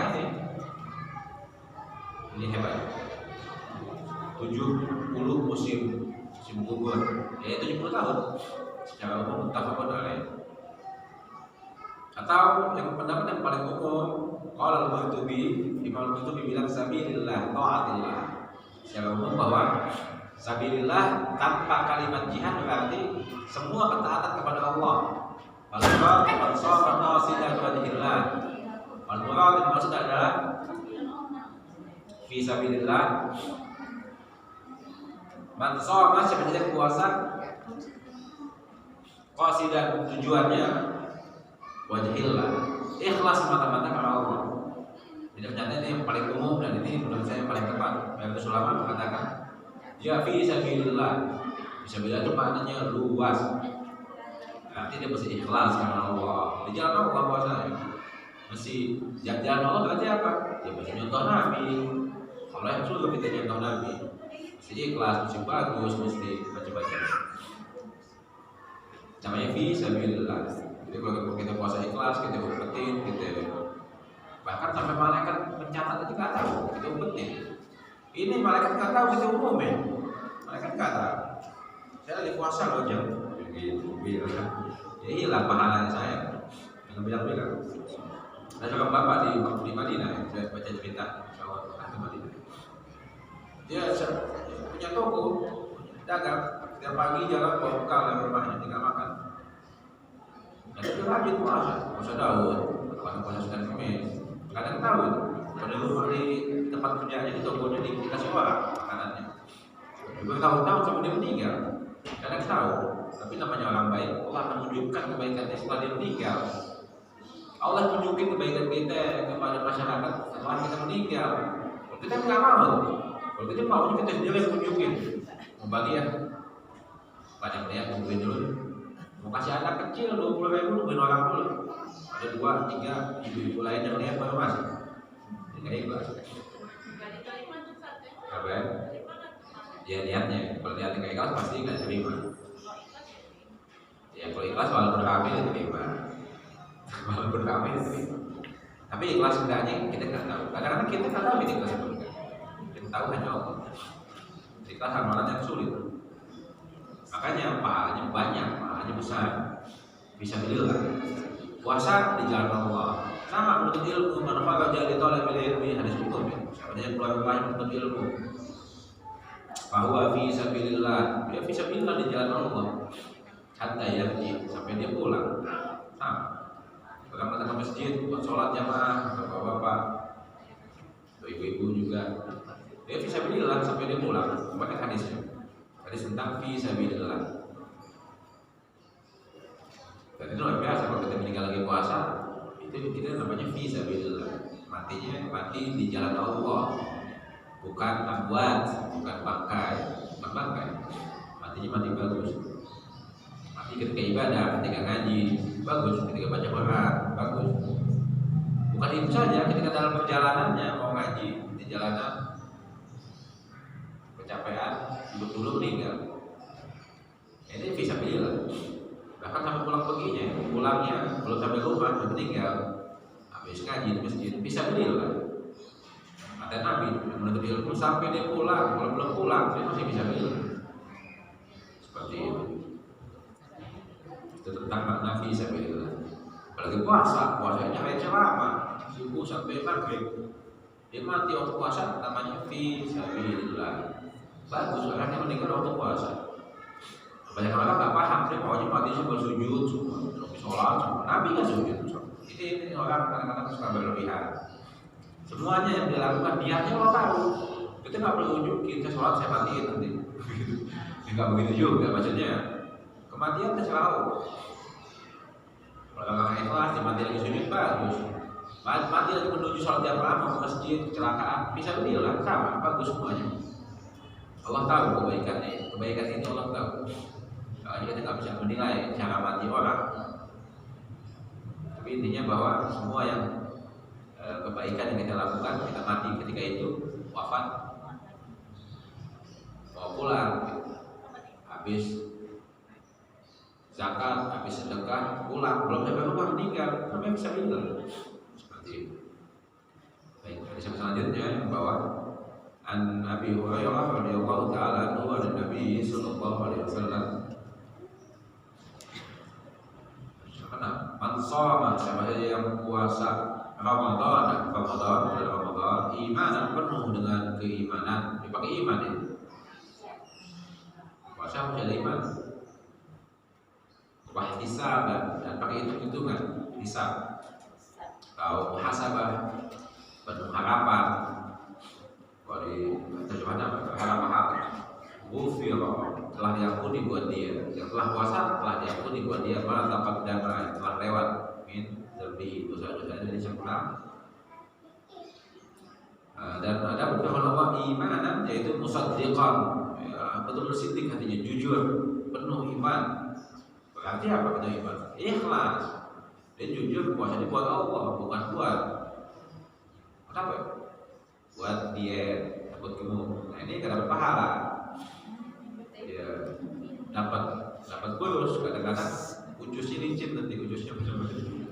ini hebat. 70 musim gugur ya 70 tahun secara umum muttafaqun alaih. Atau yang pendapat yang paling umum, qala al-Qurtubi, Imam al-Qurtubi bilang sabilillah taatillah. Secara umum bahwa sabilillah tanpa kalimat jihad berarti semua ketaatan kepada Allah. Wal-murad man shoma qasidan wajhillah. Wal-murad yang maksud adalah fi sabilillah man shoma sebenarnya puasa qasidan tujuannya wajhillah, ikhlas semata-mata karena Allah. Tidak ternyata ini yang paling umum dan ini menurut saya yang paling tepat. Nabi Sulaiman mengatakan, ya fi sabilillah. Fisabilillah itu maknanya luas. Berarti dia mesti ikhlas karena Allah. Di jalan Allah puasanya. Mesti jalan Allah berarti apa? Ya mesti nyontoh Nabi. Kalau yang suruh kita nyontoh Nabi, mesti ikhlas, mesti bagus, mesti baca-baca. Namanya fi sabilillah. Jadi kalau kita puasa ikhlas, kita umpetin, kita bahkan sampai malaikat mencatat itu nggak tahu, kita umpetin. Ini malaikat nggak tahu, kita umumin. Malaikat nggak tahu. Saya lagi puasa loh jam, gitu, bilang. Ya hilang pahalanya saya. Yang bilang. Ada seorang bapak di Madinah, saya baca cerita, insyaAllah di Madinah. Dia punya toko, dagang. Setiap pagi jalan bawa bekal dari rumahnya, tinggal makan. Dan itu rajin puasa Daud, kadang puasa Senin Kamis. Kadang tahu itu, pada rumah di tempat kerjanya itu tokonya dikasih orang makanannya. Juga tahun-tahun sampai dia meninggal. Kadang tahu, tapi namanya orang baik, Allah menunjukkan kebaikannya setelah dia meninggal. Allah tunjukin kebaikan kita kepada masyarakat setelah kita meninggal. Kalau kita nggak mau, kalau kita mau kita sendiri yang tunjukin. Mau bagi ya, banyak dia tungguin dulu. Mau kasih anak kecil 20.000 nungguin orang dulu. Ada 2, 3 ibu-ibu lain yang lihat baru masuk. Tidak ikhlas. Apa ya? Dia lihatnya, kalau lihat nggak ikhlas pasti nggak terima. Ya kalau ikhlas walaupun ramai dia terima. Walaupun ramai dia terima. Tapi ikhlas enggaknya kita nggak tahu. Kadang-kadang kita nggak tahu ini ikhlas apa enggak. Kita tahu hanya Allah. Ikhlas amalan yang sulit. Makanya pahalanya banyak, pahalanya besar. Bisa bilillah. Puasa di jalan Allah. Sama menuntut ilmu, manfaat jadi tolak ilmu hadis hukum ya. Siapa yang keluar rumah menuntut ilmu. Bahwa fi sabilillah, dia fi sabilillah di jalan Allah. Hatta yarji sampai dia pulang. Sama. Orang datang ke masjid buat sholat jamaah, bapak-bapak, ibu-ibu juga. Dia fi sabilillah sampai dia pulang. Pakai hadisnya. Hadis tentang fi sabilillah. Dan itu luar biasa kalau kita meninggal lagi puasa, itu kita namanya fi sabilillah. Matinya mati di jalan Allah. Bukan amwat, bukan bangkai, bukan bangkai. Matinya mati bagus. Mati ketika ibadah, ketika ngaji, bagus. Ketika baca Quran, bagus. Bukan itu saja, ketika dalam perjalanannya mau ngaji di jalanan kecapean, dulu meninggal. Ini fi sabilillah. Bahkan sampai pulang pulangnya belum sampai rumah sudah meninggal. Habis ngaji di masjid bisa bilillah. Ada Nabi yang menuntut ilmu sampai dia pulang. Kalau belum pulang, dia masih bisa bilang. Seperti itu. Itu tentang makna fi sabilillah. Apalagi puasanya receh lama, subuh sampai maghrib. Dia mati waktu puasa, namanya fi sabilillah. Bagus orang yang meninggal waktu puasa. Banyak orang nggak paham, dia maunya mati sambil sujud, sambil sholat, Nabi nggak sujud. Ini orang kadang-kadang suka berlebihan. Semuanya yang dilakukan niatnya Allah tahu. Kita nggak perlu unjukin, saya sholat saya matiin nanti. Nggak begitu juga maksudnya. Kematian terserah. Kalau orang ikhlas mati lagi sujud bagus. Mati lagi menuju sholat jamaah mau ke masjid kecelakaan bisa bilang sama bagus semuanya. Allah tahu kebaikannya. Kebaikan itu Allah tahu. Kalau kita nggak bisa menilai cara mati orang. Tapi intinya bahwa semua yang kebaikan yang kita lakukan kita mati ketika itu wafat mau pulang habis zakat habis sedekah pulang belum sampai rumah meninggal sampai bisa bilang seperti itu. Baik, hadis selanjutnya bahwa an Abi Hurairah radhiyallahu taala anhu dari Nabi sallallahu alaihi wasallam man shoma siapa saja yang puasa Ramadan imanan penuh dengan keimanan dipakai iman ya puasa harus ada iman wahtisaban dan pakai hitung-hitungan hisab atau muhasabah penuh harapan kalau terjemahan apa harapan ghufira telah diampuni buat dia yang telah puasa telah diampuni buat dia malah dapat damai telah lewat min lebih dosa-dosa dari sempurna. Dan ada beberapa nama imanan yaitu musaddiqan ya, betul-betul siddiq hatinya jujur penuh iman. Berarti apa penuh iman? Ikhlas. Dia jujur puasa buat Allah bukan buat apa? Buat dia buat kamu. Nah ini kada pahala. Ya dapat kurus kadang-kadang ucusnya licin nanti ucusnya macam-macam.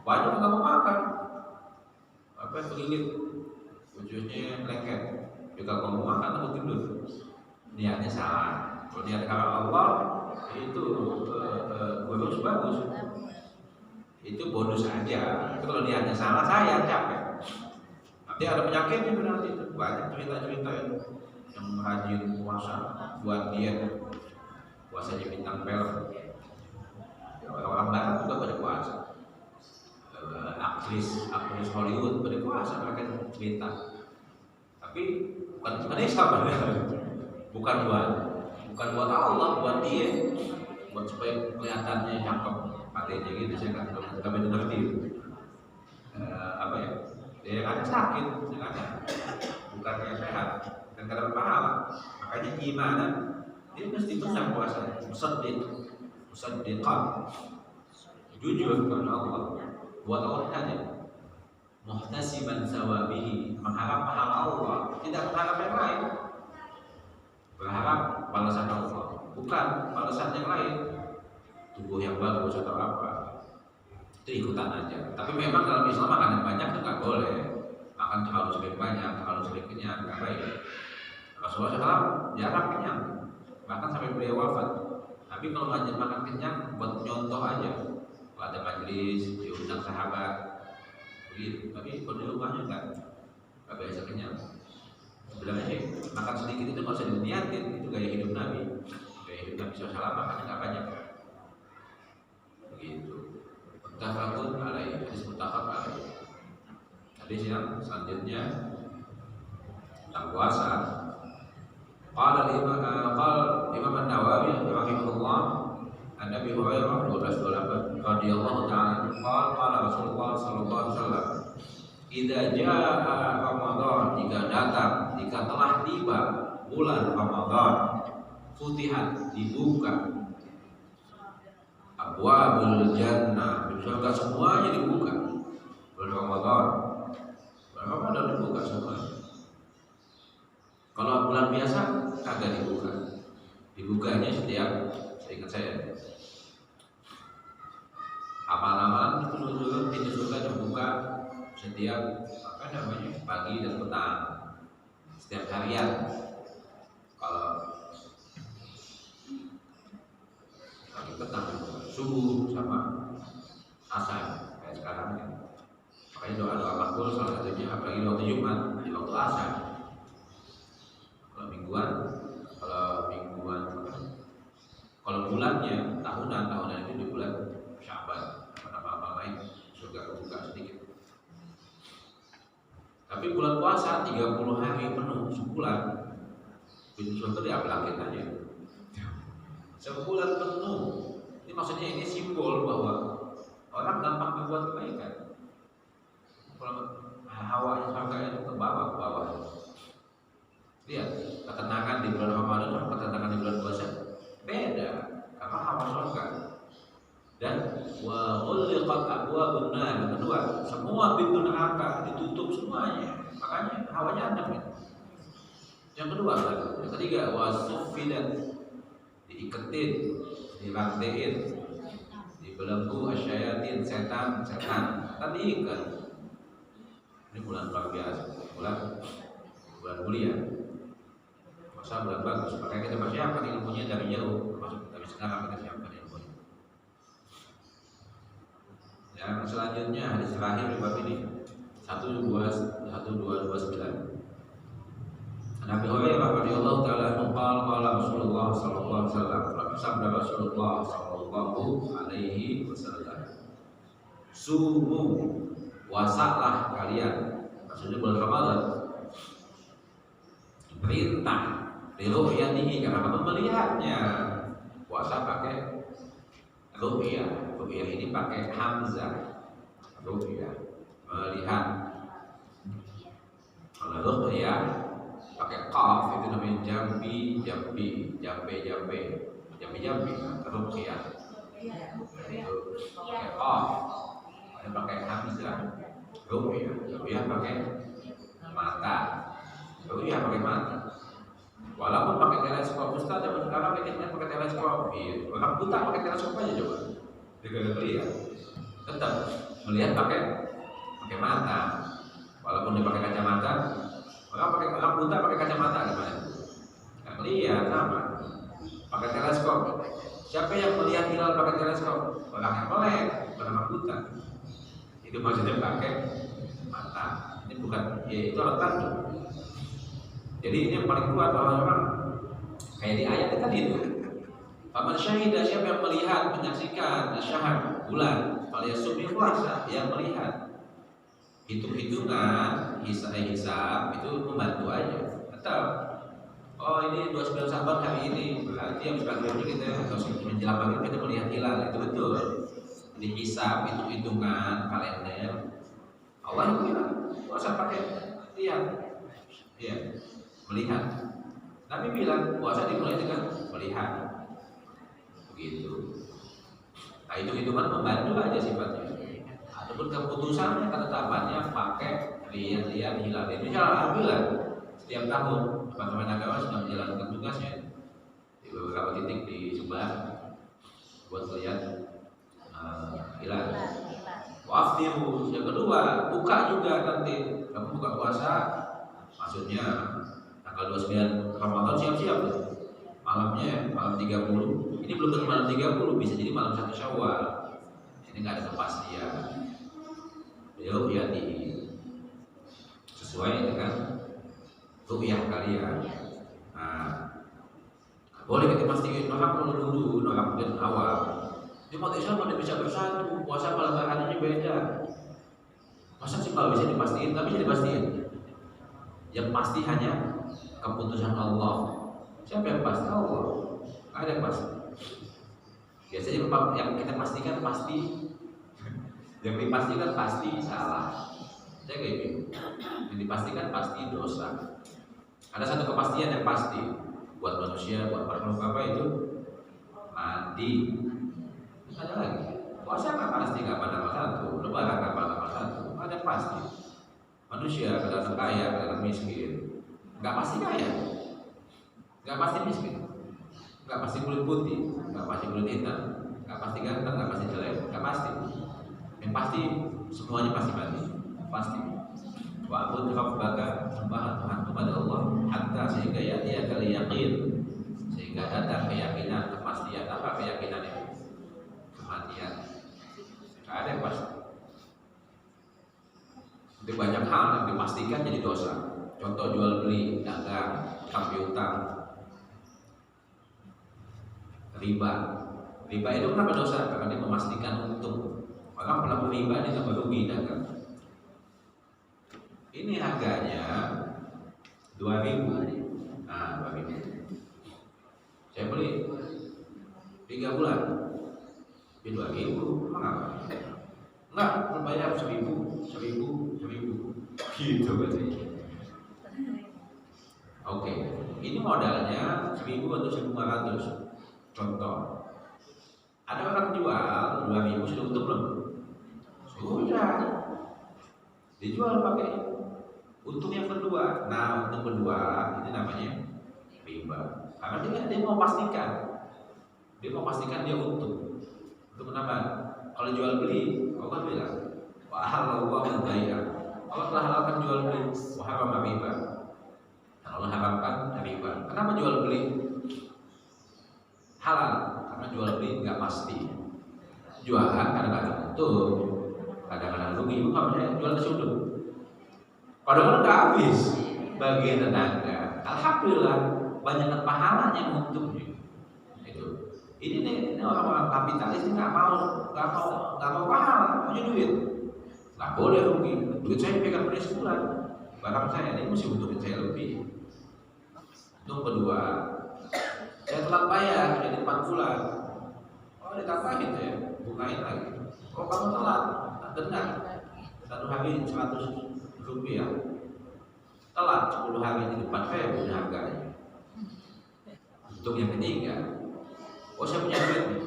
Banyak nggak mau makan apa kelilit ujungnya lengket juga kalau mau makan atau gendut niatnya salah. Kalau niat karena Allah itu bagus itu bonus aja. Itu kalau niatnya salah saya capek nanti ada penyakitnya berarti banyak cerita-cerita yang rajin puasa buat diet puasanya bintang film orang-orang barat juga pada puasa. Aktris Hollywood pada puasa mereka cerita, tapi bukan Islam bukan buat Allah, buat dia, buat supaya kelihatannya cakep matanya gitu. Saya nggak ngerti apa ya? Dia kan sakit, bukannya sehat dan kadang pahala. Makanya gimana? Dia mesti benar puasa, musaddiqan, jujur kepada Allah. Buat Allah saja muhtasiban sawabihi mengharap pahala Allah tidak berharap yang lain berharap balasan Allah bukan balasan yang lain tubuh yang bagus atau apa itu ikutan aja tapi memang dalam Islam makan yang banyak itu nggak boleh makan terlalu sering banyak terlalu sering kenyang nggak baik Rasulullah SAW jarang kenyang bahkan sampai beliau wafat tapi kalau makan kenyang buat nyontoh aja ada majelis diundang sahabat begitu tapi kalau di rumahnya nggak biasa kenyang sebenarnya makan sedikit itu nggak usah diniatin itu gaya hidup Nabi SAW makannya nggak banyak begitu muttafaqun alaihi hadis muttafaq alaihi hadis yang selanjutnya tentang puasa qala Imam An-Nawawi rahimahullah An Abi Hurairah 1228 radhiyallahu ta'ala qala Rasulullah sallallahu alaihi wasallam idza jaa Ramadan jika telah tiba bulan Ramadan futihat dibuka abwabul jannah surga semuanya dibuka bulan Ramadan dibuka semuanya. Kalau bulan biasa kagak dibukanya setiap seingat saya amalan-amalan itu pintu surga terbuka setiap namanya pagi dan petang setiap harian. Kalau pagi petang subuh sama asar kayak sekarang ya. Makanya doa-doa makbul salah satunya apalagi waktu Jumat di waktu asar. Kalau mingguan kalau bulannya tahunan itu di bulan Syaban, apa-apa lain surga kebuka sedikit. Tapi bulan puasa 30 hari penuh sebulan, pintu surga diaplakin aja. Sebulan penuh. Ini maksudnya ini simbol bahwa orang gampang berbuat kebaikan. Kalau hawanya surga itu ke bawah. Lihat, ketenangan di bulan Ramadan sama ketenangan di bulan puasa beda, karena hawa surga. Dan wa ghulqat abwabun nar, kedua, semua pintu neraka ditutup semuanya. Makanya hawanya adem ya. Yang kedua, yang ketiga wasuffidat, diiketin, dirangtein, dibelenggu asyayatin, setan tadi ikat. Ini bulan luar biasa, bulan mulia. Masa bulan bagus, makanya kita persiapkan ilmunya dari jauh, termasuk dari sekarang kita siapkan ilmunya. Yang selanjutnya hadis terakhir di bab ini 1229. Nabi Hurairah radhiyallahu taala anhu qala Rasulullah sallallahu alaihi wasallam, sabda Rasulullah sallallahu alaihi wasallam, sumu wasalah kalian, maksudnya bulan Ramadan, perintah liru'yatihi karena kamu melihatnya. Puasa pakai ru'yah. Ru'yah ini pakai hamzah. Ru'yah, melihat. Kalau ru'yah pakai qaf itu namanya jambi. Ru'yah. Itu pakai qaf. Ada pakai hamzah. Ru'yah pakai mata. Ru'yah pakai mata. Walaupun pakai teleskop, Ustaz zaman sekarang bikinnya pakai teleskop. Iya, orang buta pakai teleskop aja coba. Dia gak lihat. Tetap melihat pakai mata. Walaupun dia pakai kacamata, orang buta pakai kacamata gimana? Gak lihat sama. Pakai teleskop. Siapa yang melihat hilal pakai teleskop? Orang yang melek, bukan orang buta. Itu maksudnya pakai mata. Ini bukan, ya itu alat bantu. Jadi ini yang paling kuat orang-orang kayak di ayat tadi itu. Paman syahidah, siapa yang melihat, menyaksikan syahar bulan, alias sumi puasa yang melihat. Hitung-hitungan, hisab itu membantu aja. Atau oh ini 29 Saban hari ini, berarti yang sebagian ini kita atau menjelang maghrib kita melihat hilal, itu betul. Jadi hisab, hitung-hitungan, kalender. Allah yang bilang puasa pakai lihat, iya. Melihat. Nabi bilang puasa dimulai dengan melihat. Begitu. Nah, hitung-hitungan membantu aja sifatnya. Ataupun keputusannya, ketetapannya pakai lihat-lihat hilal. Ini alhamdulillah setiap tahun teman-teman agama sedang menjalankan tugasnya di beberapa titik di Sumbar buat melihat hilal. Waftiru. Yang kedua, buka juga nanti. Kamu buka puasa, maksudnya tanggal 29 Ramadan siap-siap malamnya, malam 30. Ini belum tentu malam 30, bisa jadi malam 1 Syawal. Ini nggak ada kepastian. Beliau hati sesuai dengan ru'yah kalian. Nah, boleh kita pastikan orang kalau dulu orang mungkin awal. Di umat Islam ada bisa bersatu, puasa malam harinya beda. Masa sih kalau bisa dipastiin, tapi bisa dipastiin. Yang pasti hanya keputusan Allah. Siapa yang pasti? Allah. Nggak ada yang pasti. Biasanya yang kita pastikan pasti, yang dipastikan pasti salah. Saya kayak gitu. Yang dipastikan pasti dosa. Ada satu kepastian yang pasti buat manusia, buat makhluk apa itu? Mandi. Ada lagi. Puasa nggak pasti kapan tanggal 1, lebaran kapan tanggal 1. Ada yang pasti. Manusia kadang kaya, kadang miskin. Nggak pasti kaya, nggak pasti miskin, nggak pasti kulit putih, nggak pasti kulit hitam, nggak pasti ganteng, nggak pasti jelek, nggak pasti. Yang pasti semuanya pasti mati, pasti. Wa'bud rabbaka, sembah Tuhan kepada Allah hatta sehingga dia kali yakin, sehingga datang keyakinan, kepastian. Apa keyakinan itu? Kematian. Tidak ada yang pasti. Itu banyak hal yang dipastikan jadi dosa. Contoh jual beli, dagang, utang, riba. Riba itu kenapa dosa? Karena dia memastikan untung. Maka pelaku riba dia tambah rugi dagang. Ini harganya 2.000. Nah, 2.000. Saya beli 3 bulan. Di 2.000, emang apa? Enggak, berbayar 1.000. Gitu berarti. Oke, ini modalnya 1.000 atau 1.500. Contoh, ada orang jual 2.000, sudah untung belum? Sudah. Dijual pakai untung yang kedua. Nah, untung kedua itu namanya riba. Karena dia mau pastikan, dia untung. Itu kenapa? Kalau jual beli, Allah bilang, wa halallahu al-bai'a. Allah telah halalkan jual beli, wa harrama riba. Dan Allah haramkan riba. Kenapa jual beli halal? Karena jual beli nggak pasti. Jualan kadang-kadang untung, kadang-kadang rugi. Bukan percaya jual ke sudut. Padahal nggak habis bagi tetangga. Alhamdulillah banyak pahalanya untungnya. Itu. Ini orang-orang kapitalis ini nggak mau pahala, punya duit. Nggak boleh rugi. Duit saya pegang beli sebulan. Barang saya ini mesti untungin saya lebih. Untung kedua, saya telat bayar jadi 4 bulan. Oh, ditambahin saya, bukain lagi. Oh, kamu telat, dengar. 1 hari 100 rupiah. Telat 10 hari di depan saya punya harganya. Untuk yang ketiga, oh saya punya duit nih.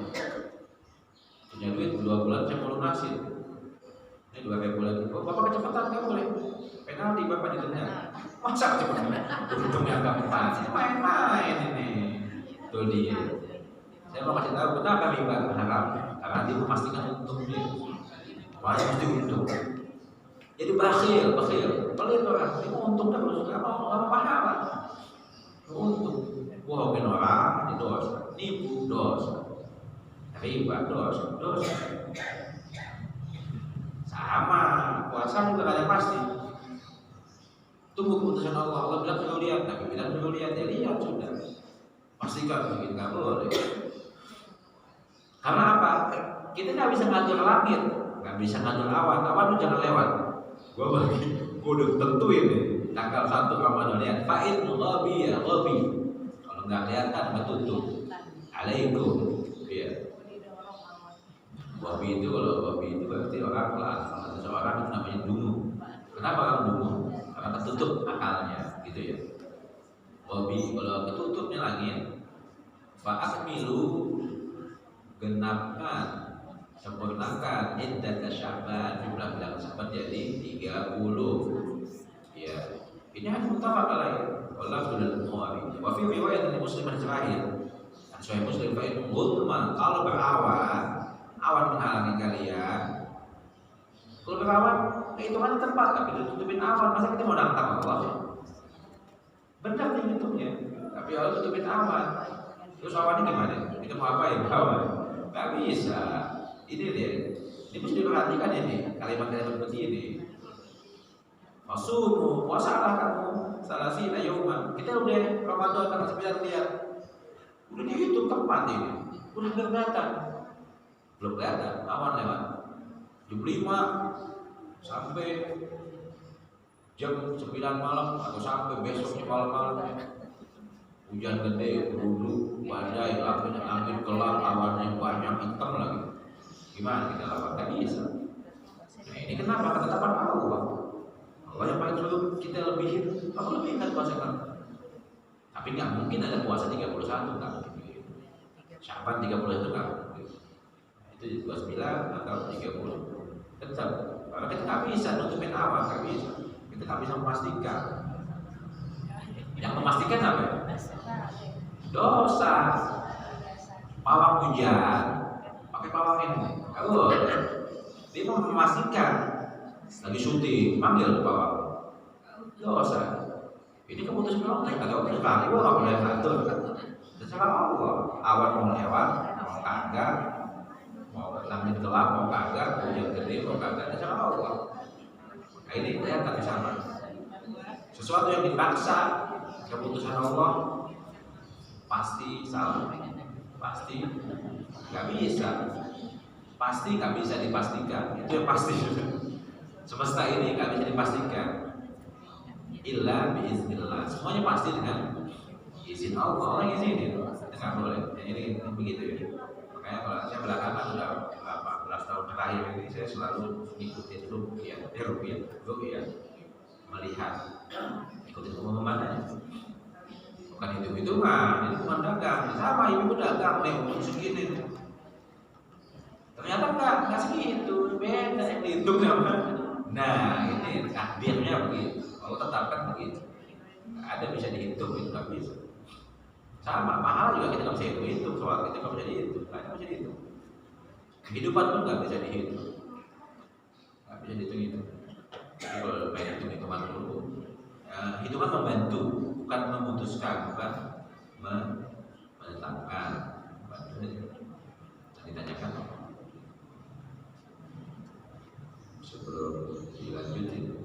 Punya duit 2 bulan saya mau lunasin. Ini 2 bulan. Oh, bapak kecepatan nggak boleh. Penalti bapak didenda. Masa kecepatan? Untungnya keempat. Main-main ini. Itu dia. Saya mau kasih tahu kenapa riba haram. Karena dia memastikan untung dia. Wah, mesti untung. Jadi bakhil. Pelit orang. Dia mau untung terus. Nggak mau pahala. Untung. Bohongin orang itu dosa. Nipu dosa. Riba dosa. Sama, puasa juga ada pasti. Tunggu keputusan Allah. Allah bilang suruh lihat, Nabi bilang suruh lihat, ya lihat sudah. Pastikan begitu, nggak boleh. Karena apa? Kita nggak bisa ngatur langit, nggak bisa ngatur awan itu jangan lewat. Gua udah tentuin nih, tanggal 1 Ramadan lihat. Fa'id ghabi ya ghabi. Kalau nggak kelihatan betutup. Alaikum. Iya. Wabi itu berarti orang pelan. Kalau seseorang itu namanya dungu. Kenapa orang dungu? Karena tertutup akalnya, gitu ya. Wabi kalau ketutupnya langit, fa'akmilu genapkan, sempurnakan iddat Sya'ban, jumlah bulan Sya'ban jadi 30. Ya, ini hanya muttafaq alaih. Wallahu a'lam bishawab. Wa fi riwayat Muslim terakhir. Sahih Muslim fa in ghulma, kalau awan menghalangi kalian. Kalau berawan, kehitungannya tepat, tapi ditutupin awan, masa kita mau nantang Allah? Benar nih hitungnya, tapi Allah tutupin awan. Terus awannya gimana? Kita mau apa ya awan? Gak bisa. Ini dia. Ini mesti diperhatikan ini kalimat-kalimat seperti ini. Masumu, puasalah kamu salasina yauman. Kita udah Ramadan tanggal 9 lihat. Udah dihitung tepat ini. Udah kelihatan. Belum kelihatan, awan lewat jam 5 sampai jam 9 malam atau sampai besoknya malam-malam. Hujan gede, dulu badai, angin gelap, awannya banyak, hitam lagi. Gimana kita lawan? Gak bisa. Nah, ini kenapa? Ketetapan Allah. Allah yang paling suruh kita lebihin. Aku lebihkan puasa kan. Tapi nggak mungkin ada puasa 31 kan? Sya'ban 31 kan? Itu 29 atau 30. Tetap. Karena kita nggak bisa nutupin awan, nggak bisa. Kita nggak bisa memastikan. Yang memastikan apa? Dosa. Pawang hujan. Pakai pawang ini. Kalau dia mau memastikan lagi syuting, panggil pawang. dosa. Ini keputusan Allah, kalau terserah Allah, nggak boleh ngatur. Terserah Allah. Awan mau lewat, mau kagak, mau langit gelap, mau kagak, hujan gede, mau kagak, terserah Allah. Nah, ini kelihatan sama. Sesuatu yang dipaksa, keputusan Allah pasti salah, pasti nggak bisa, pasti nggak bisa dipastikan. Itu yang pasti. Semesta ini nggak bisa dipastikan. Illa biiznillah. Semuanya pasti dengan izin Allah. Orang izinin, nggak boleh. Ini begitu ya. Makanya kalau saya belakangan sudah 18 tahun terakhir ini saya selalu ikutin rupiah, melihat, ikutin pengumumannya. Bukan hitung-hitungan, ini bukan dagang. Sama ibu dagang, umur segini. Ternyata nggak segitu, beda yang dihitung sama. Nah ini takdirnya begitu. Allah tetapkan begitu. Nggak ada bisa dihitung, itu nggak bisa. Sama, pahala juga kita nggak bisa hitung, soal kita nggak bisa dihitung, nggak bisa dihitung. Kehidupan pun nggak bisa dihitung, nggak bisa dihitung. Jadi kalau main hitung-hitungan dulu, hitungan membantu, bukan memutuskan, bukan menetapkan. Ditanyakan sebelum dilanjutin.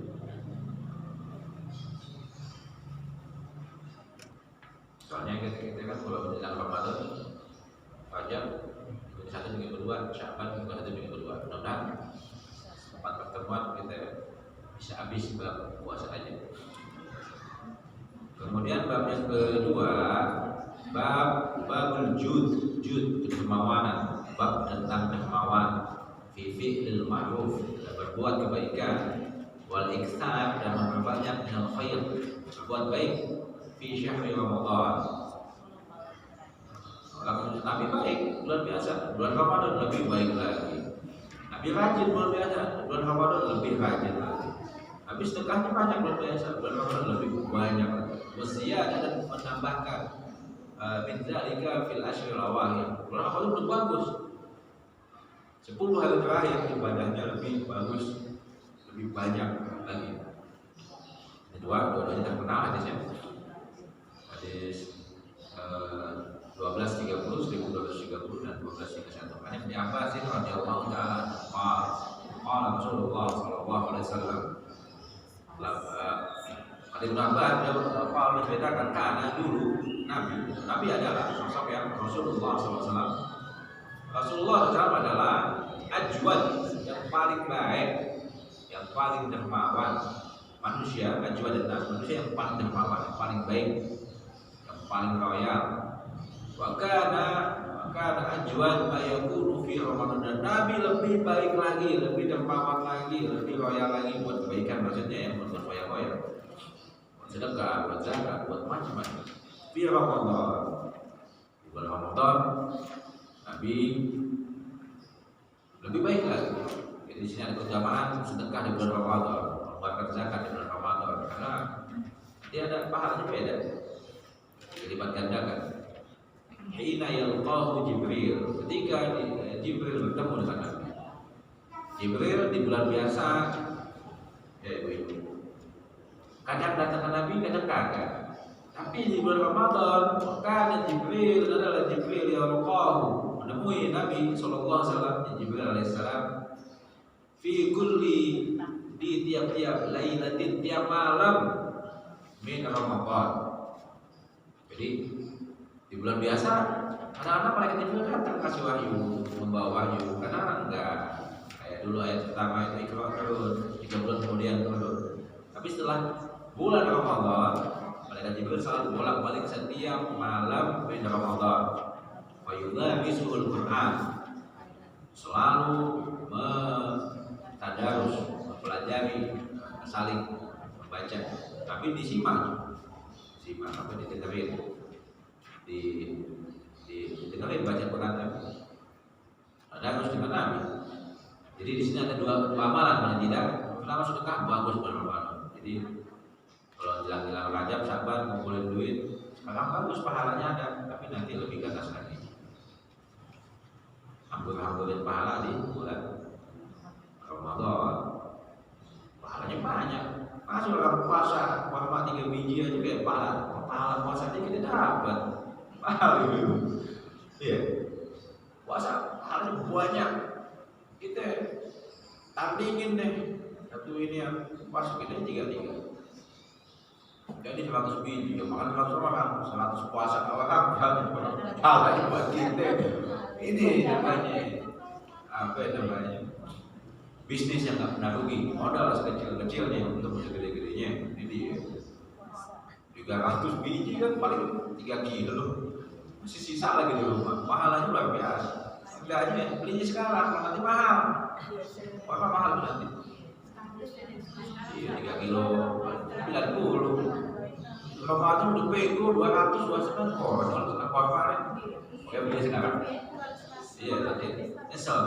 Soalnya kita kan kalau menjelang Ramadan, Fajar minggu 1 minggu kedua, Syaban minggu 1 minggu kedua. Mudah-mudahan 4 pertemuan kita bisa habis bab puasa aja. Kemudian bab yang kedua, babul jud kedermawanan, bab tentang dermawan, fi fi'lil ma'ruf, berbuat kebaikan, wal iktsar, dan memperbanyak minal khair, berbuat baik, fi syahri Ramadan. Nabi baik, luar biasa. Bulan Ramadan lebih baik lagi. Nabi rajin, luar biasa. Bulan Ramadan lebih rajin lagi. Nabi sedekahnya banyak, luar biasa. Bulan Ramadan lebih banyak lagi. Wasiat dan menambahkan min dzalika fil ashril awakhir. Bulan Ramadan lebih bagus. 10 hari terakhir ibadahnya lebih bagus, lebih banyak lagi. Dua-duanya terkenal hadisnya. Hadis 1230, 1230 dan 1231. Ini Ibnu Abbas radhiyallahu taala qala Rasulullah sallallahu alaihi wasallam. Ibnu Abbas menceritakan karena dulu Nabi adalah sosok yang Rasulullah SAW. Rasulullah SAW adalah ajwad, yang paling baik, yang paling dermawan manusia. Ajwad dan manusia yang paling dermawan, yang paling baik, yang paling royal. Wakana ajwad ayakunu fi Ramadan, dan Nabi lebih baik lagi, lebih dermawan lagi, lebih royal lagi buat kebaikan, maksudnya yang buat royal, buat sedekah, buat zakat, buat macam-macam. Fi Ramadan, di bulan Ramadan Nabi lebih baik lagi. Jadi di sini ada keutamaan sedekah di bulan Ramadan, mengeluarkan zakat di bulan Ramadan, karena dia ada pahalanya beda, dilipat gandakan. Hina yalqahu Jibril, ketika Jibril bertemu dengan Nabi. Jibril di bulan biasa, kadang datang ke Nabi, kadang kagak. Tapi di bulan Ramadan, maka Jibril adalah Jibril yalqahu, menemui Nabi sallallahu alaihi wasallam, Jibril alaihissalam, fi kulli, di tiap-tiap lailatin, tiap malam min Ramadan. Jadi di bulan biasa anak-anak malaikat Jibril datang kasih wahyu, membawa wahyu, karena enggak kayak dulu ayat pertama itu Iqra turun, 3 bulan kemudian turun. Tapi setelah bulan Ramadan, malaikat Jibril selalu bolak-balik setiap malam min Ramadan. Wa yudharisul Quran, selalu tadarus, mempelajari, saling membaca, tapi disimak apa didengerin, didengerin baca Quran Nabi. Tadarus dengan Nabi. Jadi di sini ada dua amalan paling tidak. Pertama sedekah bagus bulan Ramadan. Jadi kalau jelang-jelang Rajab, Syaban ngumpulin duit, sekarang bagus pahalanya ada, tapi nanti lebih ke atas lagi. Hampir-hampirin pahala di bulan Ramadan, pahalanya banyak. Masuk sih orang puasa kurma 3 biji aja kayak pahala puasa aja kita dapat. Mahal gitu. Iya. Puasa pahalanya banyak. Kita tandingin deh. Satu ini yang pas kita 3. Jadi 100 biji, ya makan 100 orang, 100 puasa orang, pahalanya buat kita. Ini namanya apa namanya? Bisnis yang nggak pernah rugi, modal sekecil-kecilnya untuk segede-gedenya. Jadi 300 biji kan paling 3 kilo, masih sisa lagi di rumah. Pahalanya luar biasa. Harganya belinya sekarang, nanti mahal. Berapa mahal nanti? Iya 3 kilo, 90. Ramadan udah pego 200 200 konyol tengah kemarin. Oke beli sekarang. Iya nanti nyesel.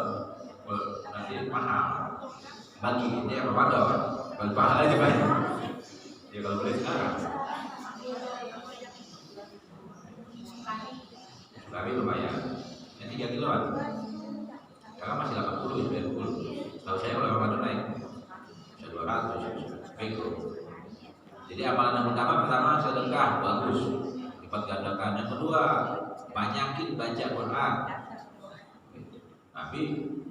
Nanti mahal. Bagi ini Ramadan, bagi pahalanya banyak. Ya kalau beli sekarang. Tapi lumayan. Yang 3 kiloan. Sekarang masih 80 90. Tahu saya kalau Ramadan naik bisa 200 pego. Jadi amalan yang pertama sedekah, bagus, lipat gandakan. Yang kedua, banyakin baca Quran. Nabi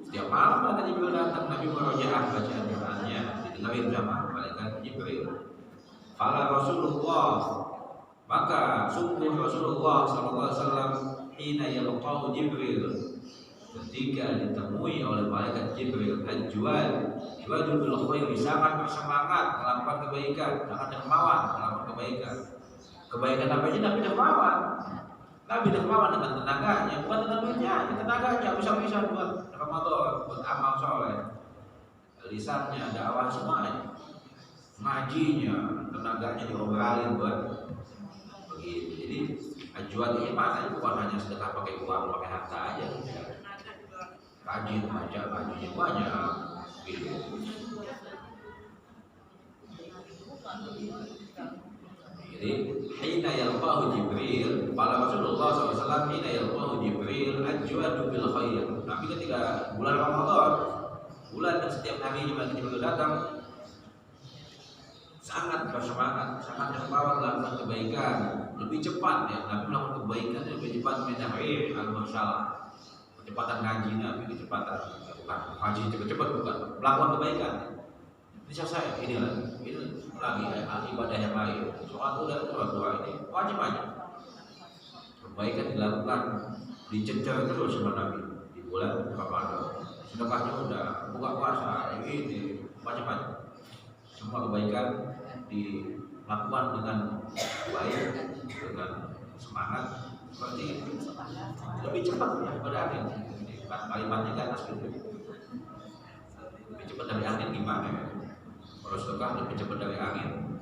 setiap malam ada Jibril datang, Nabi merojaah bacaan Qurannya, didengarin sama malaikat Jibril. Fala Rasulullah, maka sungguh Rasulullah SAW hina yalqahu Jibril, ketika ditemui oleh malaikat Jibril, juwadul bil khairi, sangat bersemangat melakukan kebaikan, sangat dermawan melakukan kebaikan. Kebaikan apa aja Nabi dermawan. Nabi dermawan dengan tenaganya, bukan dengan duitnya, tenaganya bisa-bisa buat Ramadan, buat amal soleh. Lisannya, dakwah semuanya. Ngajinya, tenaganya diobrolin buat begitu. Jadi ajuan ini maknanya bukan hanya sedekah pakai uang, pakai harta aja. Rajin baca, bajunya banyak gitu. Jadi hina yalqahu Jibril, pada Rasulullah SAW hina yalqahu Jibril ajwadu bil khair. Tapi ketika bulan Ramadan, bulan yang setiap hari Jibril datang, sangat bersemangat, sangat dermawan melakukan kebaikan, lebih cepat ya. Nabi melakukan kebaikan lebih cepat menahir al-mursalah. Kecepatan ngaji Nabi, kecepatan bukan ngaji cepat-cepat, bukan melakukan kebaikan. Ini selesai, ini lagi ibadah yang lain. Sholat udah ini wajib aja. Kebaikan dilakukan, dicecer terus sama Nabi di bulan Ramadan. Sedekahnya udah, buka puasa, ini macam-macam. Semua kebaikan dilakukan dengan baik, dengan semangat. Seperti lebih cepat ya pada angin. Kalimatnya kan asli lebih cepat dari angin gimana ya? Kalau sedekah lebih cepat dari angin.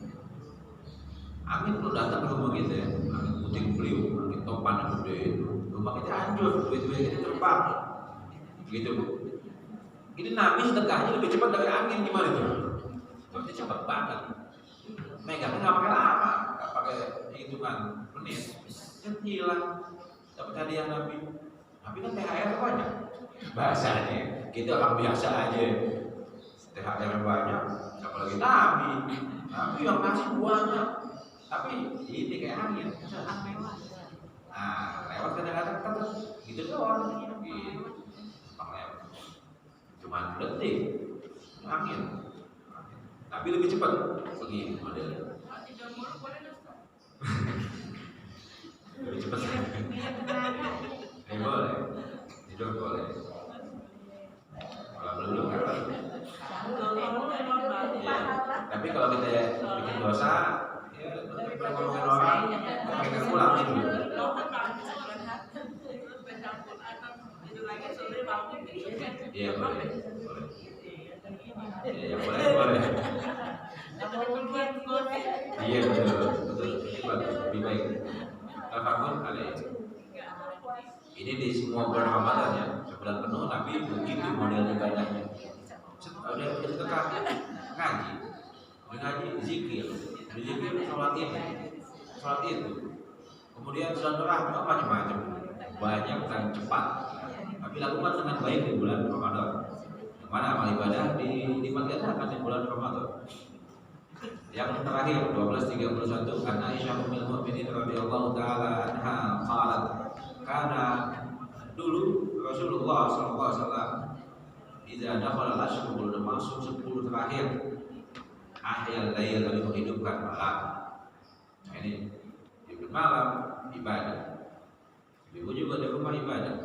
Angin tuh datang ke rumah kita ya, angin puting beliung, angin topan yang gede itu. Rumah kita hancur, duit-duit kita terbang. Gitu bu. Ini Nabi sedekahnya lebih cepat dari angin gimana itu? Berarti cepat banget. Megangnya nggak pakai lama, nggak pakai hitungan menit. Hilang dapat hadiah Nabi. Nabi kan THR banyak. Bahasanya kita orang biasa aja. THR banyak, apalagi Nabi. Nabi yang ngasih banyak. Tapi ini kayak angin. Nah, lewat kadang-kadang kan gitu doang. Gitu. Cuma detik angin. Tapi lebih cepat. Begini modelnya. Lebih cepat. Boleh, tidur boleh. Kalau belum apa? Ya. Tapi kalau kita bikin dosa, ya kita ngomongin orang, kita pulang itu. Iya boleh. Iya boleh. Iya betul. Lebih baik. Tafakkur alaih. Ini di semua bulan Ramadan ya, sebulan penuh Nabi begitu model ibadahnya. Udah sedekah, ngaji, zikir, sholat itu, kemudian silaturahmi macam-macam, banyak dan cepat. Tapi lakukan dengan baik di bulan Ramadan. Mana amal ibadah dilipat gandakan di bulan Ramadan. Yang terakhir 1231 an Aisyah ummul mukminin radhiyallahu taala anha qalat karena dulu Rasulullah sallallahu alaihi wasallam idza dakhala al-ashr belum masuk 10 terakhir ahyal lail lalu menghidupkan malam. Ini hidup malam ibadah. Ibu juga ada rumah ibadah.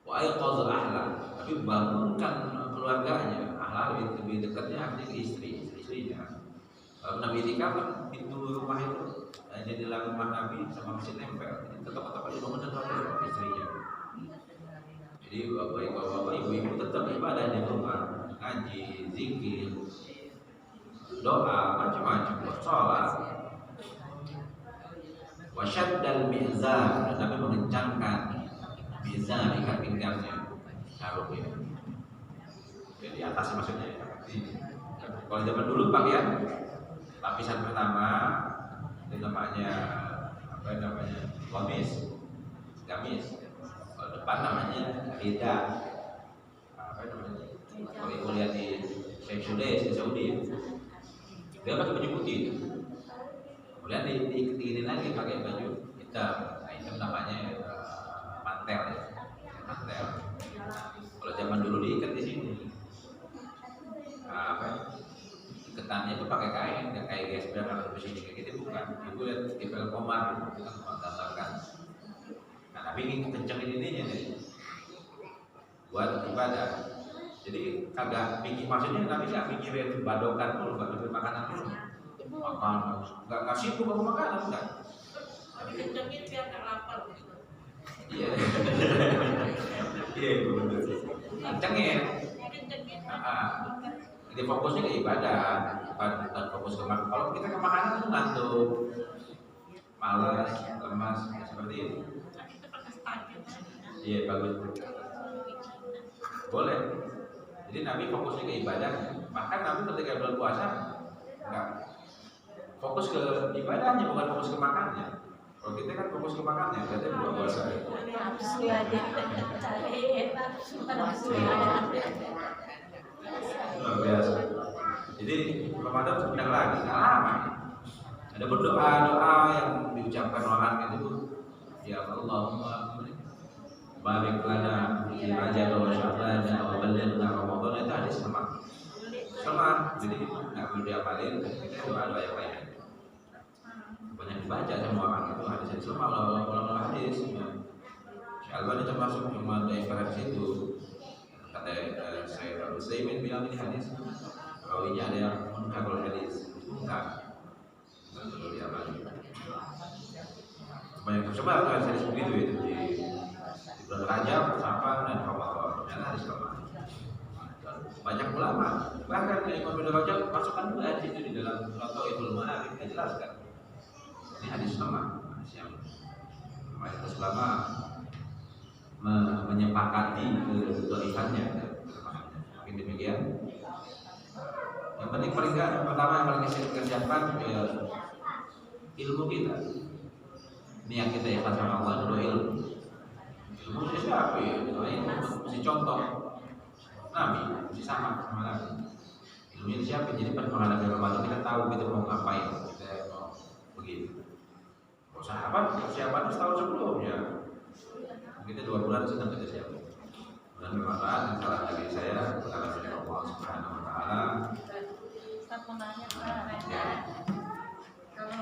Wa ayqadha ahla, tapi bangunkan keluarganya. Ahla lebih dekatnya artinya istrinya. Kalau Nabi itikaf pintu rumah itu jadilah rumah Nabi sama masjid nempel. Jadi tetap dibangun oleh istrinya. Jadi bapak-bapak, ibu-ibu tetap ibadah di rumah, ngaji, zikir, doa, macam-macam, sholat. Wasyaddal mizan, dan Nabi mengencangkan mizan ikat pinggangnya, taruh ini. Jadi atas maksudnya. Kalau zaman dulu pakaian lapisan pertama itu namanya gamis. Kalau depan namanya rida. Kalau ibu lihat di Sheikh Sudes di Saudi, dia pakai baju putih. Kemudian diikuti lagi pakai baju hitam. Nah, hitam namanya mantel ya. Mantel. Kalau zaman dulu diikat di sini. Iketannya itu pakai kain, nggak kayak gesper kalau di sini kayak gitu bukan. Ibu lihat di film Komar itu kan menggambarkan. Nah, Nabi ingin kencengin ininya nih buat ibadah. Jadi kagak pikir, maksudnya Nabi nggak mikirin badokan dulu, nggak mikirin makanan dulu. Makan, nggak sibuk sama makanan enggak. Tapi kencengin biar nggak lapar. Iya. Iya betul. Kencengin. Jadi fokusnya ke ibadah, bukan fokus ke makanan. Kalau kita ke makanan itu ngantuk, malas, lemas, seperti itu. Iya bagus. Boleh. Jadi Nabi fokusnya ke ibadah. Bahkan Nabi ketika bulan puasa enggak fokus ke ibadahnya, bukan fokus ke makannya. Kalau kita kan fokus ke makannya, berarti bulan puasa. Luar biasa. Jadi Ramadan sebentar lagi, nggak lama. Ada berdoa yang diucapkan orang itu, ya Allahumma barik lana fi Rajab wa Sya'ban wa ballighna Ramadan, itu hadis sama. Jadi nggak perlu diapalin, kita doa yang lain. Banyak dibaca sama orang itu hadis sama ulama hadis. Sya'ban itu termasuk yang mendaifkan situ. Kata saya Utsaimin bilang ini hadis rawinya ada yang mengkabul hadis enggak perlu diamali. Banyak tersebar kan hadis begitu itu di bulan Rajab, Sya'ban dan Ramadan. Dan hadis lama. Banyak ulama bahkan Imam Ibnu Rajab masukkan juga hadis itu di dalam Lataiful Ma'arif dijelaskan. Ini hadis lama, hadis yang mayoritas ulama menyepakati kedaifannya. Mungkin demikian. Yang penting pertama yang paling saya kerjakan ya ilmu kita. Niat kita ikhlas sama Allah dulu ilmu. Ilmu siapa ya? Ini mesti contoh Nabi, mesti sama Nabi. Ilmu ini siapa? Jadi pada menghadapi Ramadan kita tahu kita mau ngapain, kita mau begitu. Kalau sahabat persiapan setahun sebelumnya. Kita 2 bulan sedang kita siap. Dan bermanfaat yang salah dari saya kepada Allah Subhanahu Wa Taala.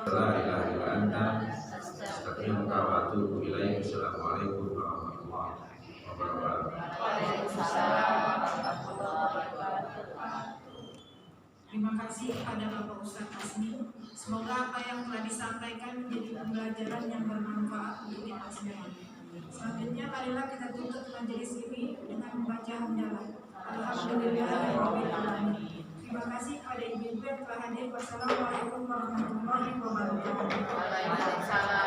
La ilaha illa anta astaghfiruka wa atubu ilaik. Assalamualaikum warahmatullahi wabarakatuh. Terima kasih kepada Bapak Ustadz Asmi. Semoga apa yang telah disampaikan menjadi pembelajaran yang bermanfaat untuk kita semua. Selanjutnya marilah kita tutup majelis ini dengan membaca hamdalah. Alhamdulillahirabbil alamin. Terima kasih kepada ibu-ibu yang telah hadir. Wassalamualaikum warahmatullahi wabarakatuh. Waalaikumsalam.